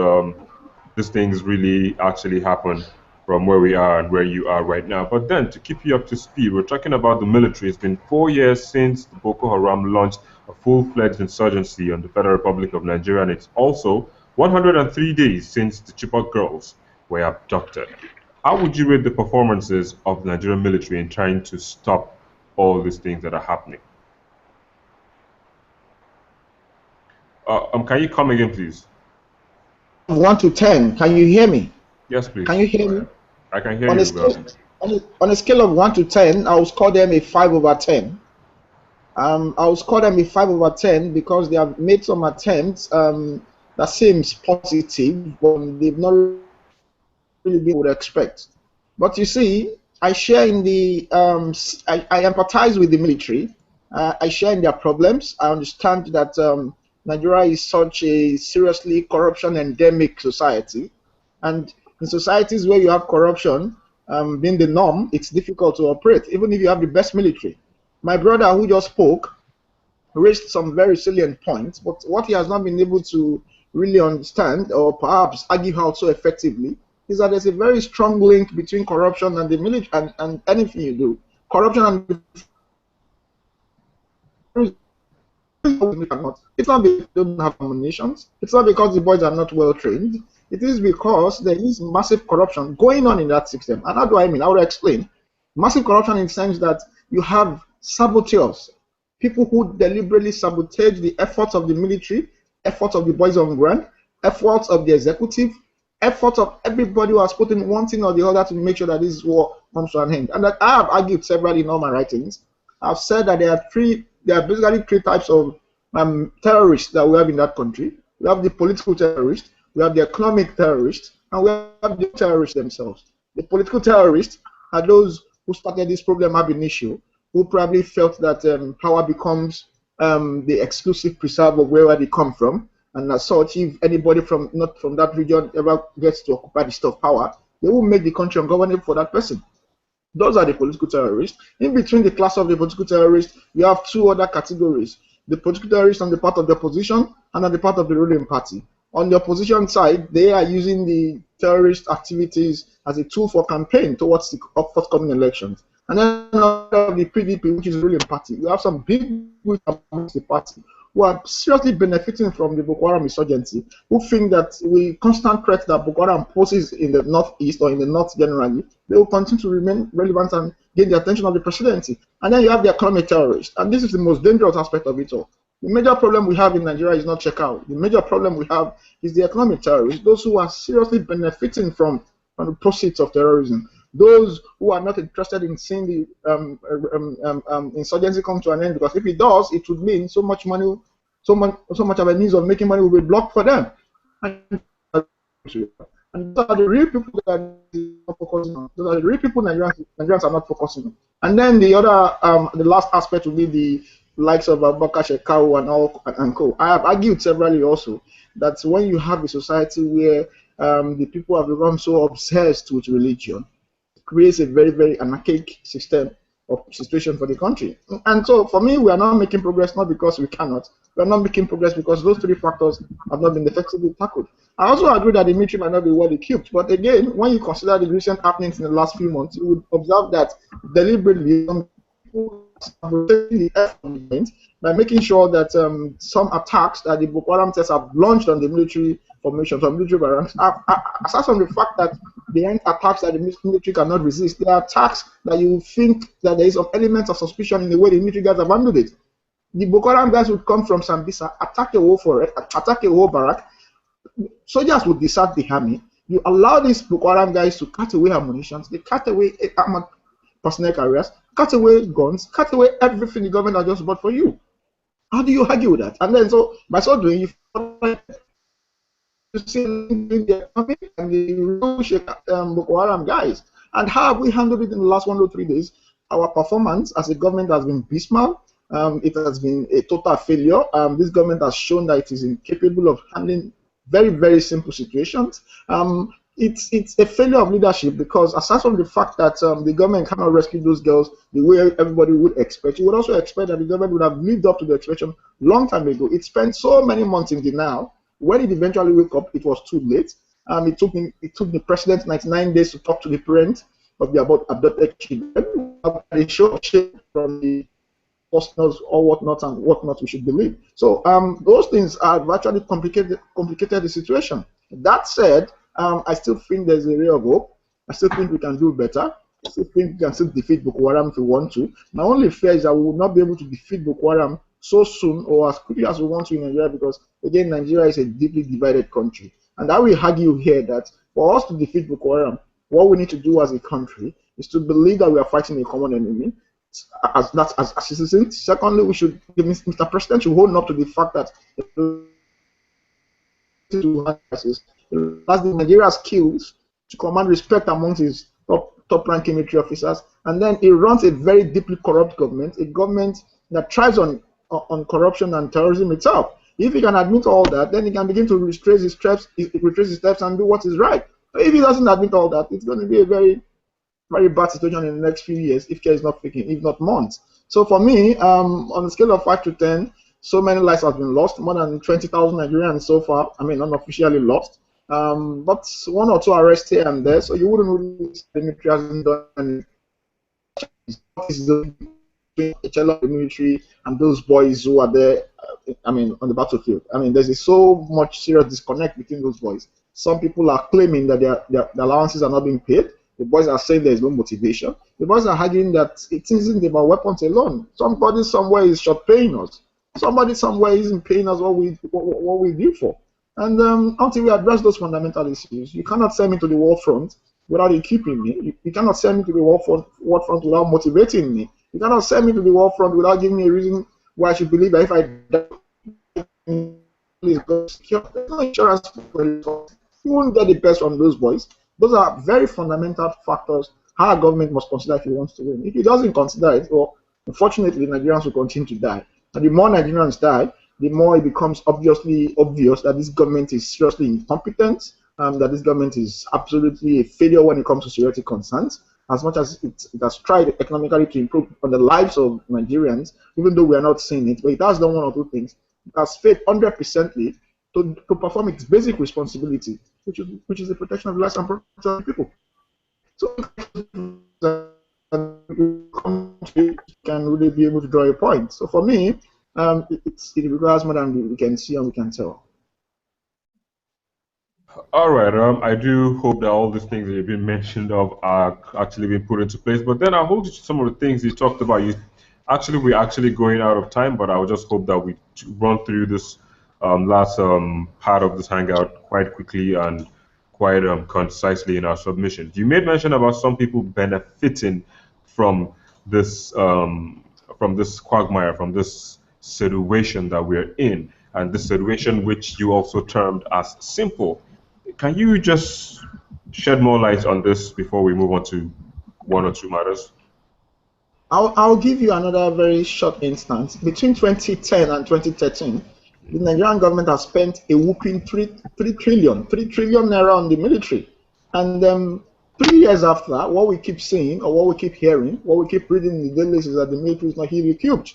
these things really actually happen from where we are and where you are right now. But then, to keep you up to speed, we're talking about the military. It's been 4 years since the Boko Haram launched a full-fledged insurgency on the Federal Republic of Nigeria, and it's also 103 days since the Chibok girls were abducted. How would you rate the performances of the Nigerian military in trying to stop all these things that are happening? Can you come again, please? 1 to 10. Can you hear me? Yes, please. Can you hear me? I can hear On a you. scale, on a scale of 1 to 10, I will score them a 5 over 10. I will score them a 5 over 10 because they have made some attempts that seems positive, but they've not really been what would expect. But you see, I share in the I empathize with the military. I share in their problems. I understand that Nigeria is such a seriously corruption endemic society, and in societies where you have corruption being the norm, it's difficult to operate, even if you have the best military. My brother who just spoke raised some very salient points, but what he has not been able to really understand or perhaps argue out so effectively is that there's a very strong link between corruption and the military and anything you do. Corruption and it's not because they don't have ammunitions. It's not because the boys are not well trained. It is because there is massive corruption going on in that system. And how do I mean? I will explain. Massive corruption in the sense that you have saboteurs, people who deliberately sabotage the efforts of the military, efforts of the boys on ground, efforts of the executive, efforts of everybody who has put in one thing or the other to make sure that this war comes to an end. And that I have argued several in all my writings. I've said that there are basically three types of terrorists that we have in that country. We have the political terrorists, we have the economic terrorists, and we have the terrorists themselves. The political terrorists are those who started this problem ab initio, who probably felt that power becomes the exclusive preserve of where they come from, and as such, if anybody from not from that region ever gets to occupy the seat of power, they will make the country ungovernable for that person. Those are the political terrorists. In between the class of the political terrorists, we have two other categories. The political terrorists on the part of the opposition and on the part of the ruling party. On the opposition side, they are using the terrorist activities as a tool for campaign towards the forthcoming elections. And then on the PDP, which is the ruling party, you have some big groups amongst the party who are seriously benefiting from the Boko Haram insurgency, who think that with constant threat that Boko Haram poses in the northeast or in the north generally, they will continue to remain relevant and gain the attention of the presidency. And then you have the economic terrorists, and this is the most dangerous aspect of it all. The major problem we have in Nigeria is not checkout. The major problem we have is the economic terrorists, those who are seriously benefiting from the proceeds of terrorism. Those who are not interested in seeing the insurgency come to an end, because if it does, it would mean so much money, so much of a means of making money will be blocked for them. And those are the real people that are not focusing on. Those are the real people Nigerians are not focusing on. And then the other, the last aspect will be the likes of Abubakar Shekau and co. I have argued severally also that when you have a society where the people have become so obsessed with religion, creates a very, very anarchic system of situation for the country. And so for me, we are not making progress not because we cannot. We are not making progress because those three factors have not been effectively tackled. I also agree that the military might not be well equipped, but again, when you consider the recent happenings in the last few months, you would observe that deliberately some people have taken the effort by making sure that some attacks that the Boko Haram terrorists have launched on the military formations or military barracks, aside from the fact that they aren't attacks that the military cannot resist, they are attacks that you think that there is some element of suspicion in the way the military guys have handled it. The Boko Haram guys would come from Sambisa, attack a whole forest, attack a whole barrack. Soldiers would desert the army. You allow these Boko Haram guys to cut away ammunition, they cut away armored personnel carriers, cut away guns, cut away everything the government has just bought for you. How do you argue with that? And then, so by so doing, you see the economy and the real Boko Haram guys. And how have we handled it in the last 1 to 3 days? Our performance as a government has been abysmal. It has been a total failure. This government has shown that it is incapable of handling very, very simple situations. It's a failure of leadership because aside from the fact that the government cannot rescue those girls the way everybody would expect, you would also expect that the government would have lived up to the expectation long time ago. It spent so many months in denial. When it eventually woke up, it was too late. It took the president 99 days to talk to the parents of the abducted children. They show shame from the personals or whatnot and whatnot we should believe. So those things have actually complicated the situation. That said, I still think there's a ray of hope. I still think we can do better. I still think we can still defeat Boko Haram if we want to. My only fear is that we will not be able to defeat Boko Haram so soon or as quickly as we want to in Nigeria because, again, Nigeria is a deeply divided country. And I will argue here that for us to defeat Boko Haram, what we need to do as a country is to believe that we are fighting a common enemy as citizens. Secondly, Mr. President should hold up to the fact that that's Nigeria's skills to command respect amongst his top-ranking military officers, and then he runs a very deeply corrupt government, a government that thrives on corruption and terrorism itself. If he can admit all that, then he can begin to retrace his steps and do what is right. But if he doesn't admit all that, it's going to be a very, very bad situation in the next few years if care is not taken, if not months. So for me, on a scale of 5 to 10, so many lives have been lost, more than 20,000 Nigerians so far, unofficially lost. But 1 or 2 arrests here and there, so you wouldn't really say the military hasn't done anything. The military and those boys who are there, on the battlefield. There's so much serious disconnect between those boys. Some people are claiming that their allowances are not being paid. The boys are saying there is no motivation. The boys are arguing that it isn't about weapons alone. Somebody somewhere is short paying us. Somebody somewhere isn't paying us what we do for. And until we address those fundamental issues, you cannot send me to the war front without equipping me. You cannot send me to the war front without motivating me. You cannot send me to the war front without giving me a reason why I should believe that if I die, there's no insurance for it. You won't get the best from those boys. Those are very fundamental factors how a government must consider if he wants to win. If he doesn't consider it, well, unfortunately, Nigerians will continue to die. And the more Nigerians die, the more it becomes obviously obvious that this government is seriously incompetent, that this government is absolutely a failure when it comes to security concerns. As much as it has tried economically to improve on the lives of Nigerians, even though we are not seeing it, but it has done 1 or 2 things. It has failed 100% to perform its basic responsibility, which is the protection of lives and property of people. So you can really be able to draw a point. So for me, it requires more than we can see and we can tell. All right. I do hope that all these things that you've been mentioned of are actually being put into place. But then I hold you to some of the things you talked about. We're actually going out of time, but I would just hope that we run through this last part of this hangout quite quickly and quite concisely in our submission. You made mention about some people benefiting from this quagmire, from this situation that we're in, and this situation which you also termed as simple. Can you just shed more light on this before we move on to 1 or 2 matters? I'll give you another very short instance. Between 2010 and 2013, the Nigerian government has spent a whopping 3 trillion naira on the military. And 3 years after, what we keep seeing or what we keep hearing, what we keep reading in the dailies is that the military is not heavily equipped.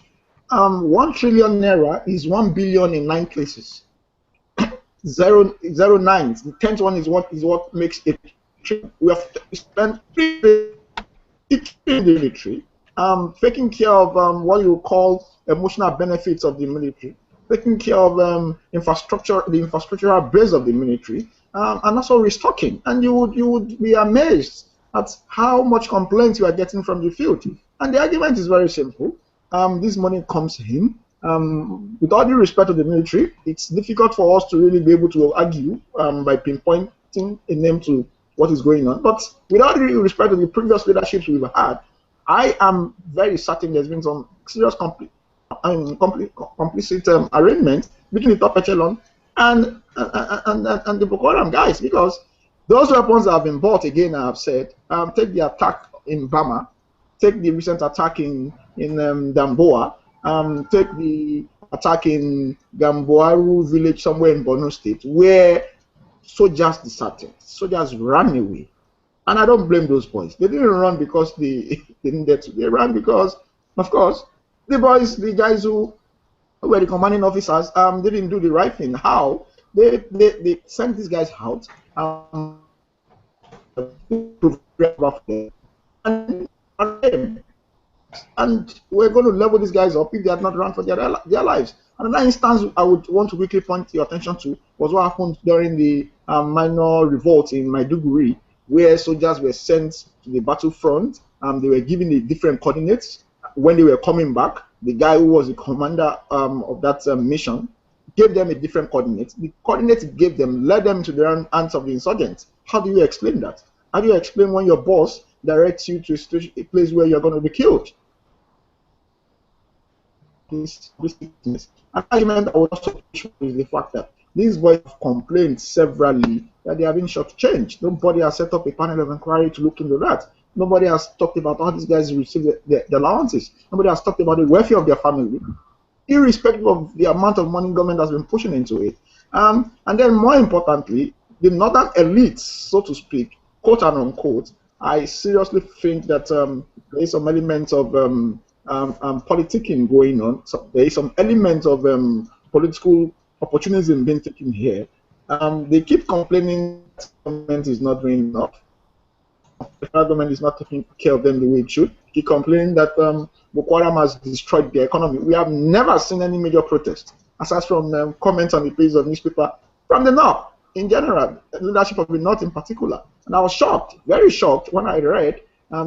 1 trillion naira is 1 billion in 9 places. 009. The 10th one is what makes it. We have spent 3 billion in the military, taking care of what you call emotional benefits of the military, taking care of infrastructure, the infrastructural base of the military, and also restocking. And you would be amazed at how much complaints you are getting from the field. And the argument is very simple. This money comes in. With all due respect to the military, it's difficult for us to really be able to argue by pinpointing a name to what is going on. But with all due respect to the previous leaderships we've had, I am very certain there's been some serious complicit arrangement between the top echelon and the Boko Haram guys, because those weapons that have been bought, again, I have said, take the attack in Bama, take the recent attack in Damboa, take the attack in Gamboaru village somewhere in Borno State, where soldiers deserted, soldiers ran away. And I don't blame those boys. They didn't run because they needed to. They ran because, of course, the guys who were the commanding officers, didn't do the right thing. How? They sent these guys out and we're going to level these guys up if they had not run for their lives. Another instance I would want to quickly point your attention to was what happened during the minor revolt in Maiduguri, where soldiers were sent to the battlefront. They were given the different coordinates. When they were coming back, the guy who was the commander of that mission gave them a different coordinate. The coordinates he gave them led them to the hands of the insurgents. How do you explain that? How do you explain when your boss directs you to a place where you're going to be killed? This an argument I would also show is the fact that these boys have complained severally that they have been shortchanged. Nobody has set up a panel of inquiry to look into that. Nobody has talked about how these guys receive the allowances. Nobody has talked about the welfare of their family, irrespective of the amount of money government has been pushing into it. And then more importantly, the northern elites, so to speak, quote and unquote, I seriously think that there is some element of politicking going on. So there is some element of political opportunism being taken here. They keep complaining that the government is not doing enough. The federal government is not taking care of them the way it should. Keep complaining that Boko Haram has destroyed their economy. We have never seen any major protest, aside from comments on the pages of newspaper from the North in general, the leadership of the North in particular. And I was shocked, very shocked, when I read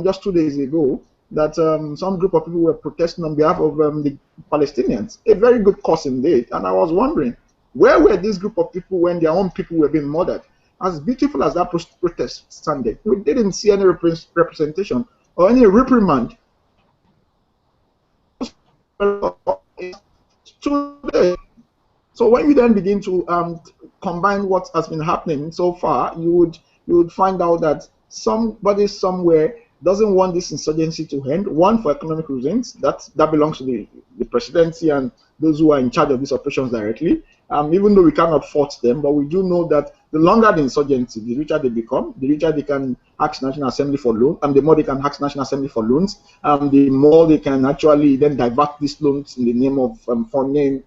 just 2 days ago that some group of people were protesting on behalf of the Palestinians. A very good cause indeed. And I was wondering, where were this group of people when their own people were being murdered? As beautiful as that protest sounded, we didn't see any representation or any reprimand. So when you then begin to combine what has been happening so far, you would find out that somebody somewhere doesn't want this insurgency to end. One, for economic reasons, that belongs to the presidency and those who are in charge of these operations directly. Even though we cannot fault them, but we do know that the longer the insurgency, the richer they become, the richer they can ask National Assembly for loans, and the more they can ask National Assembly for loans, the more they can actually then divert these loans in the name of funding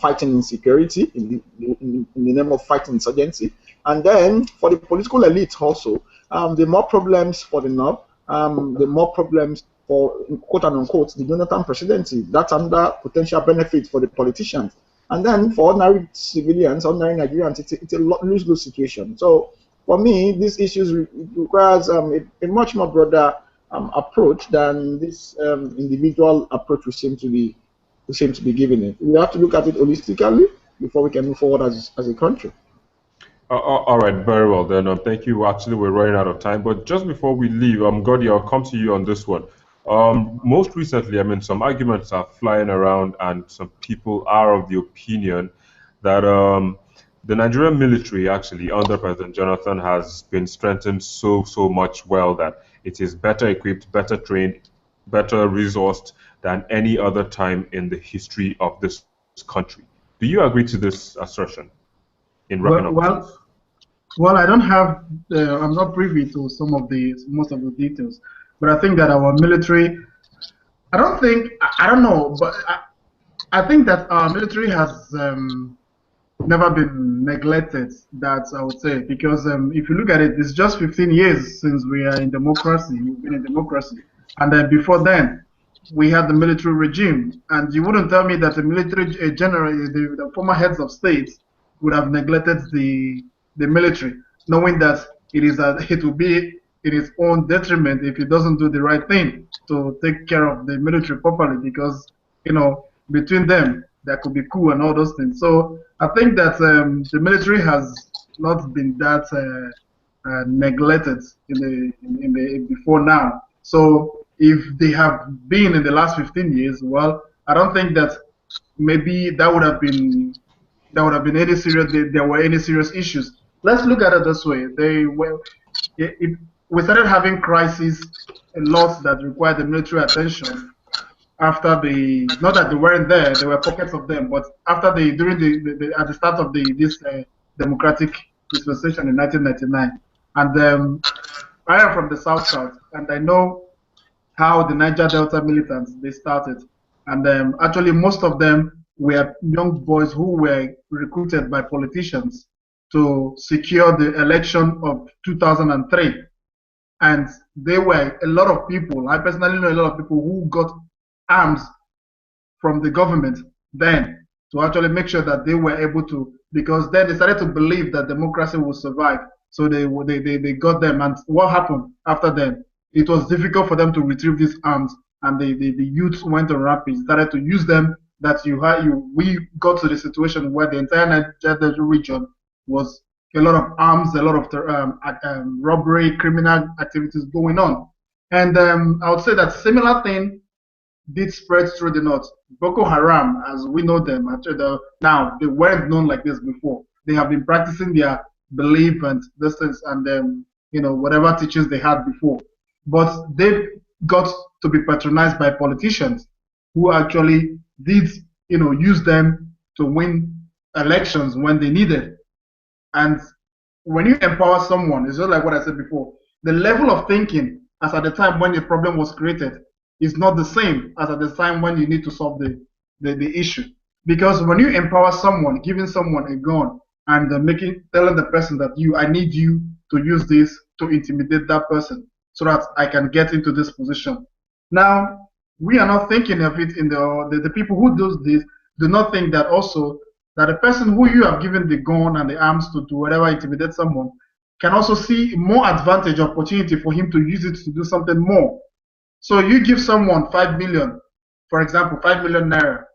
fighting insecurity, in the name of fighting insurgency. And then for the political elite also, the more problems for the North, the more problems for, quote and unquote, the Jonathan presidency. That's under potential benefit for the politicians. And then for ordinary civilians, ordinary Nigerians, it's a lose-lose situation. So for me, these issues requires a much more broader approach than this individual approach we seem to be giving it. We have to look at it holistically before we can move forward as a country. All right, very well then. Thank you. Actually, we're running out of time, but just before we leave, Gordy, I'll come to you on this one. Most recently, I mean, some arguments are flying around, and some people are of the opinion that the Nigerian military, actually, under President Jonathan, has been strengthened so much well that it is better equipped, better trained, better resourced than any other time in the history of this country. Do you agree to this assertion? In wrapping up? Well, I don't have, I'm not privy to some of the most of the details, but I think that our military, I don't think, I don't know, but I think that our military has never been neglected. That I would say, because if you look at it, it's just 15 years since we are in democracy. We've been in democracy, and then before then, we had the military regime. And you wouldn't tell me that the military general, the former heads of states, would have neglected the military, knowing that it will be in its own detriment if it doesn't do the right thing to take care of the military properly, because between them there could be coup and all those things. So I think that the military has not been that neglected in the before now. So if they have been in the last 15 years, well, I don't think that maybe there were any serious issues. Let's look at it this way. If we started having crises, a lot that required the military attention after not that they weren't there were pockets of them, but after during at the start of this democratic dispensation in 1999. And I am from the South, and I know how the Niger Delta militants they started, and actually most of them were young boys who were recruited by politicians to secure the election of 2003. And there were a lot of people, I personally know a lot of people who got arms from the government then to actually make sure that they were able to, because then they started to believe that democracy would survive. So they got them. And what happened after them? It was difficult for them to retrieve these arms, and the youths went on rampage, started to use them. That we got to the situation where the entire Niger region was a lot of arms, a lot of robbery, criminal activities going on. And I would say that similar thing did spread through the north. Boko Haram, as we know them, actually now they weren't known like this before. They have been practicing their belief and distance and whatever teachings they had before, but they got to be patronized by politicians who actually did use them to win elections when they needed. And when you empower someone, it's just like what I said before. The level of thinking as at the time when the problem was created is not the same as at the time when you need to solve the issue. Because when you empower someone, giving someone a gun and telling the person that I need you to use this to intimidate that person so that I can get into this position. Now, we are not thinking of it in the people who do this do not think that also that the person who you have given the gun and the arms to do whatever, intimidate someone, can also see more advantage, opportunity for him to use it to do something more. So you give someone 5 million, for example, 5 million naira,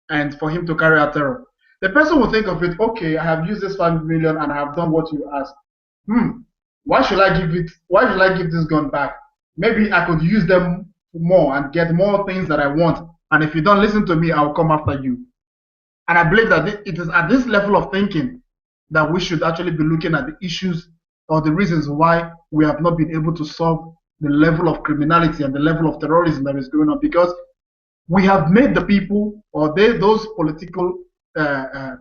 and for him to carry out terror. The person will think of it, okay, I have used this 5 million and I have done what you asked. Why should I give this gun back? Maybe I could use them more and get more things that I want. And if you don't listen to me, I'll come after you. And I believe that it is at this level of thinking that we should actually be looking at the issues or the reasons why we have not been able to solve the level of criminality and the level of terrorism that is going on, because we have made the people, or those political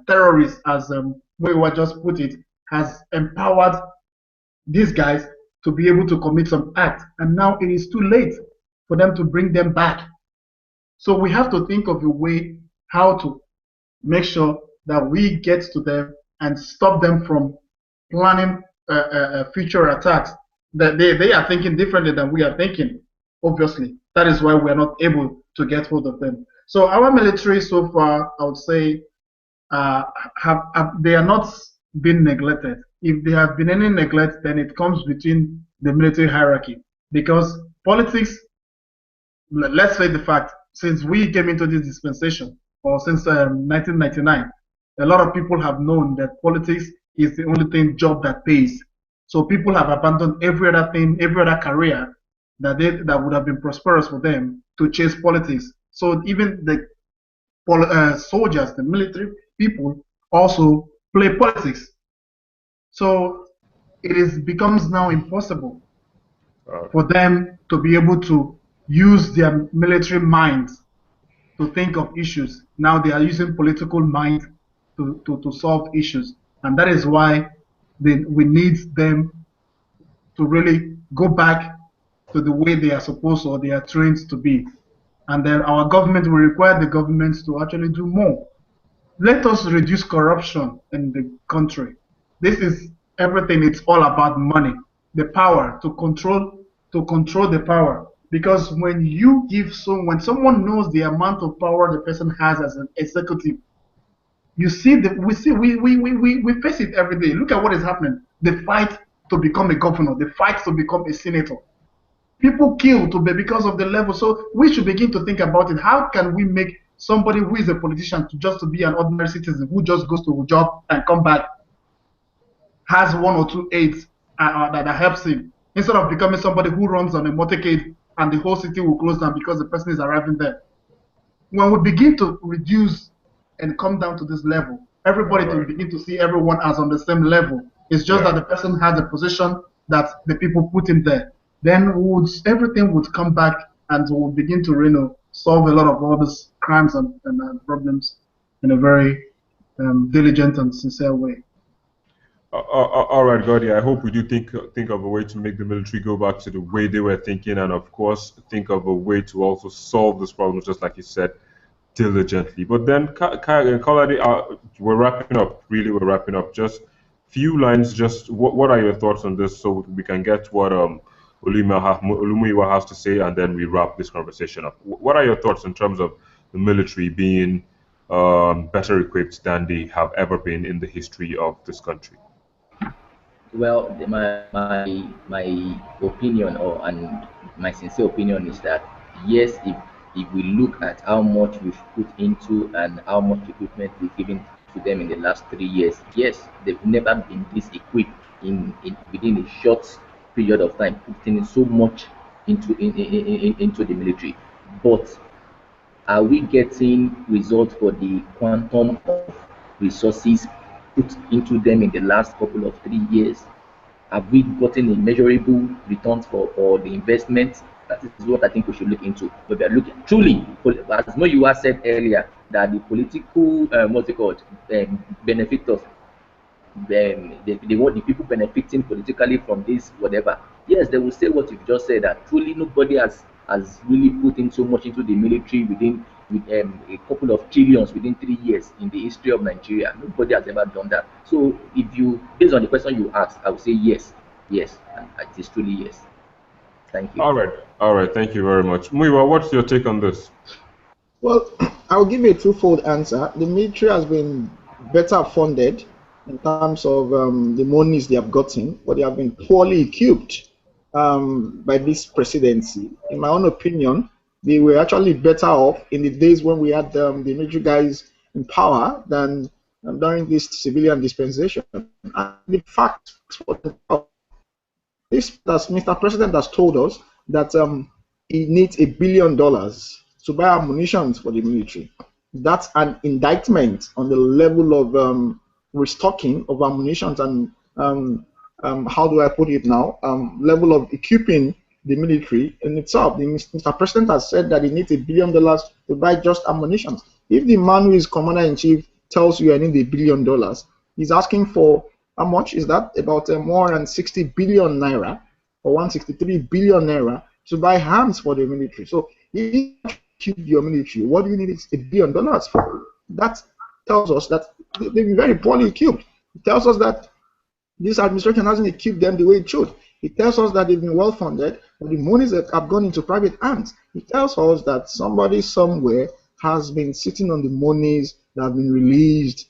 terrorists, as we were just put it, has empowered these guys to be able to commit some act, and now it is too late for them to bring them back. So we have to think of a way how to make sure that we get to them and stop them from planning future attacks. That they are thinking differently than we are thinking. Obviously, that is why we are not able to get hold of them. So our military so far, I would say, they are not been neglected. If there have been any neglect, then it comes between the military hierarchy, because politics. Let's say the fact, since we came into this dispensation, or since 1999, a lot of people have known that politics is the only job that pays. So people have abandoned every other thing, every other career that would have been prosperous for them to chase politics. So even the soldiers, the military people, also play politics. So it becomes now impossible for them to be able to use their military minds to think of issues. Now they are using political mind to solve issues. And that is why we need them to really go back to the way they are supposed or they are trained to be. And then our government will require the governments to actually do more. Let us reduce corruption in the country. This is everything. It's all about money, the power to control the power. Because when someone knows the amount of power the person has as an executive, you see that we face it every day. Look at what is happening. The fight to become a governor, the fight to become a senator. People kill to be because of the level. So we should begin to think about it. How can we make somebody who is a politician to be an ordinary citizen who just goes to a job and come back, has one or two aides that helps him, instead of becoming somebody who runs on a motorcade and the whole city will close down because the person is arriving there. When we begin to reduce and come down to this level, everybody will begin to see everyone as on the same level. It's just that the person has a position that the people put him there. Then everything would come back and we'll begin to solve a lot of all these crimes and problems in a very diligent and sincere way. All right, Gordy. I hope we do think of a way to make the military go back to the way they were thinking, and of course, think of a way to also solve this problem, just like you said, diligently. But then, Kolade, we're wrapping up. Really, we're wrapping up. Just few lines. Just what are your thoughts on this, so we can get what Olumuyiwa has to say, and then we wrap this conversation up. What are your thoughts in terms of the military being better equipped than they have ever been in the history of this country? Well, my opinion, and my sincere opinion, is that yes, if we look at how much we've put into and how much equipment we've given to them in the last 3 years, yes, they've never been this equipped within a short period of time, putting so much into the military. But are we getting results for the quantum of resources put into them in the last couple of 3 years? Have we gotten a measurable returns for the investment? That is what I think we should look into. But we are looking truly, as Moyiwa said earlier, that the political what's it called benefitors, they want the people benefiting politically from this whatever. Yes, they will say what you've just said, that truly nobody has really put in so much into the military with a couple of trillions within 3 years in the history of Nigeria. Nobody has ever done that. So if you, based on the question you asked, I would say yes, and it is truly yes. Thank you. All right. Thank you very much. Muiwa, what's your take on this? Well, I'll give you a twofold answer. The military has been better funded in terms of the monies they have gotten, but they have been poorly equipped by this presidency. In my own opinion, they were actually better off in the days when we had the military guys in power than during this civilian dispensation. And the fact, Mr. President has told us that he needs $1 billion to buy ammunition for the military. That's an indictment on the level of restocking of ammunition and how do I put it now? Level of equipping the military in itself. Mr. President has said that he needs $1 billion to buy just ammunition. If the man who is commander-in-chief tells you I need $1 billion, he's asking for how much is that? About more than 60 billion naira or 163 billion naira to buy arms for the military. So if you keep your military, what do you need $1 billion for? That tells us that they've been very poorly equipped. It tells us that this administration hasn't equipped them the way it should. It tells us that they've been well funded, but the monies that have gone into private hands. It tells us that somebody somewhere has been sitting on the monies that have been released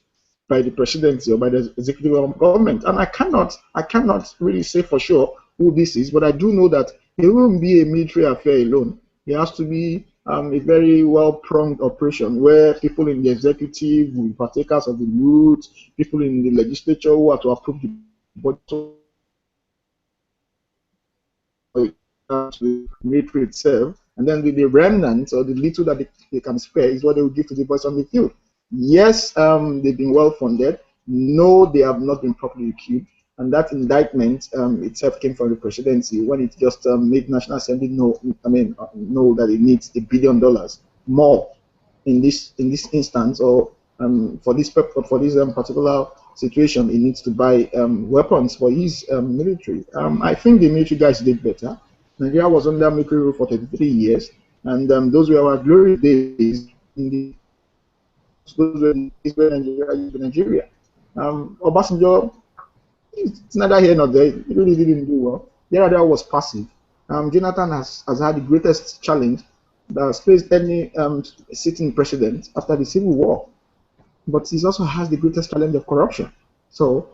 by the presidency or by the executive government. And I cannot really say for sure who this is, but I do know that it won't be a military affair alone. It has to be a very well-pronged operation where people in the executive will be partakers of the loot, people in the legislature who are to approve the budget, the military itself, and then the remnants or the little that they can spare is what they will give to the boys on the field. Yes, they've been well funded. No, they have not been properly equipped. And that indictment itself came from the presidency when it just made National Assembly know that it needs $1 billion more in this instance, or for this particular situation, he needs to buy weapons for his military. I think the military guys did better. Nigeria was under military rule for 33 years, and those were our glory days. Those were the days where Nigeria used to be Nigeria. Obasanjo, it's neither here nor there. He really didn't do well. Yar'Adua was passive. Jonathan has had the greatest challenge that has faced any sitting president after the Civil War, but he also has the greatest challenge of corruption. So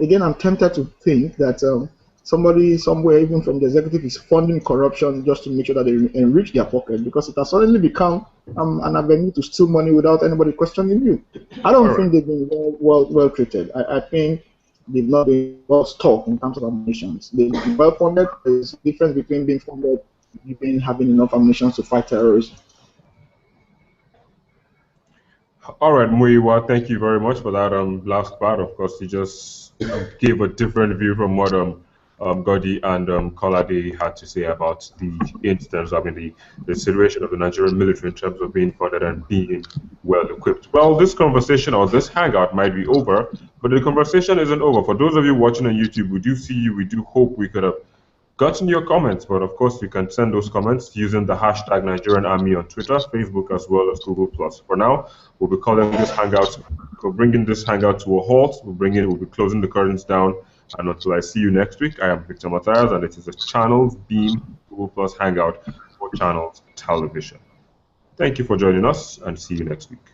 again, I'm tempted to think that somebody somewhere, even from the executive, is funding corruption just to make sure that they enrich their pocket, because it has suddenly become an avenue to steal money without anybody questioning you. I don't think they've been well treated. I think they've not been well stocked in terms of ammunition. They've been well funded. There's a difference between being funded and having enough ammunition to fight terrorism. All right, Muyiwa, thank you very much for that last part. Of course, you just gave a different view from what Godi and Kolade had to say about the instance, the situation of the Nigerian military in terms of being funded and being well equipped. Well, this conversation or this hangout might be over, but the conversation isn't over. For those of you watching on YouTube, we do see you. We do hope we could have gotten your comments, but of course you can send those comments using the hashtag Nigerian Army on Twitter, Facebook, as well as Google+. For now, we'll be calling this hangout, we're bringing this hangout to a halt. We'll be closing the curtains down, and until I see you next week, I am Victor Matthias, and it is a Channels Beam Google+ hangout for Channels Television. Thank you for joining us, and see you next week.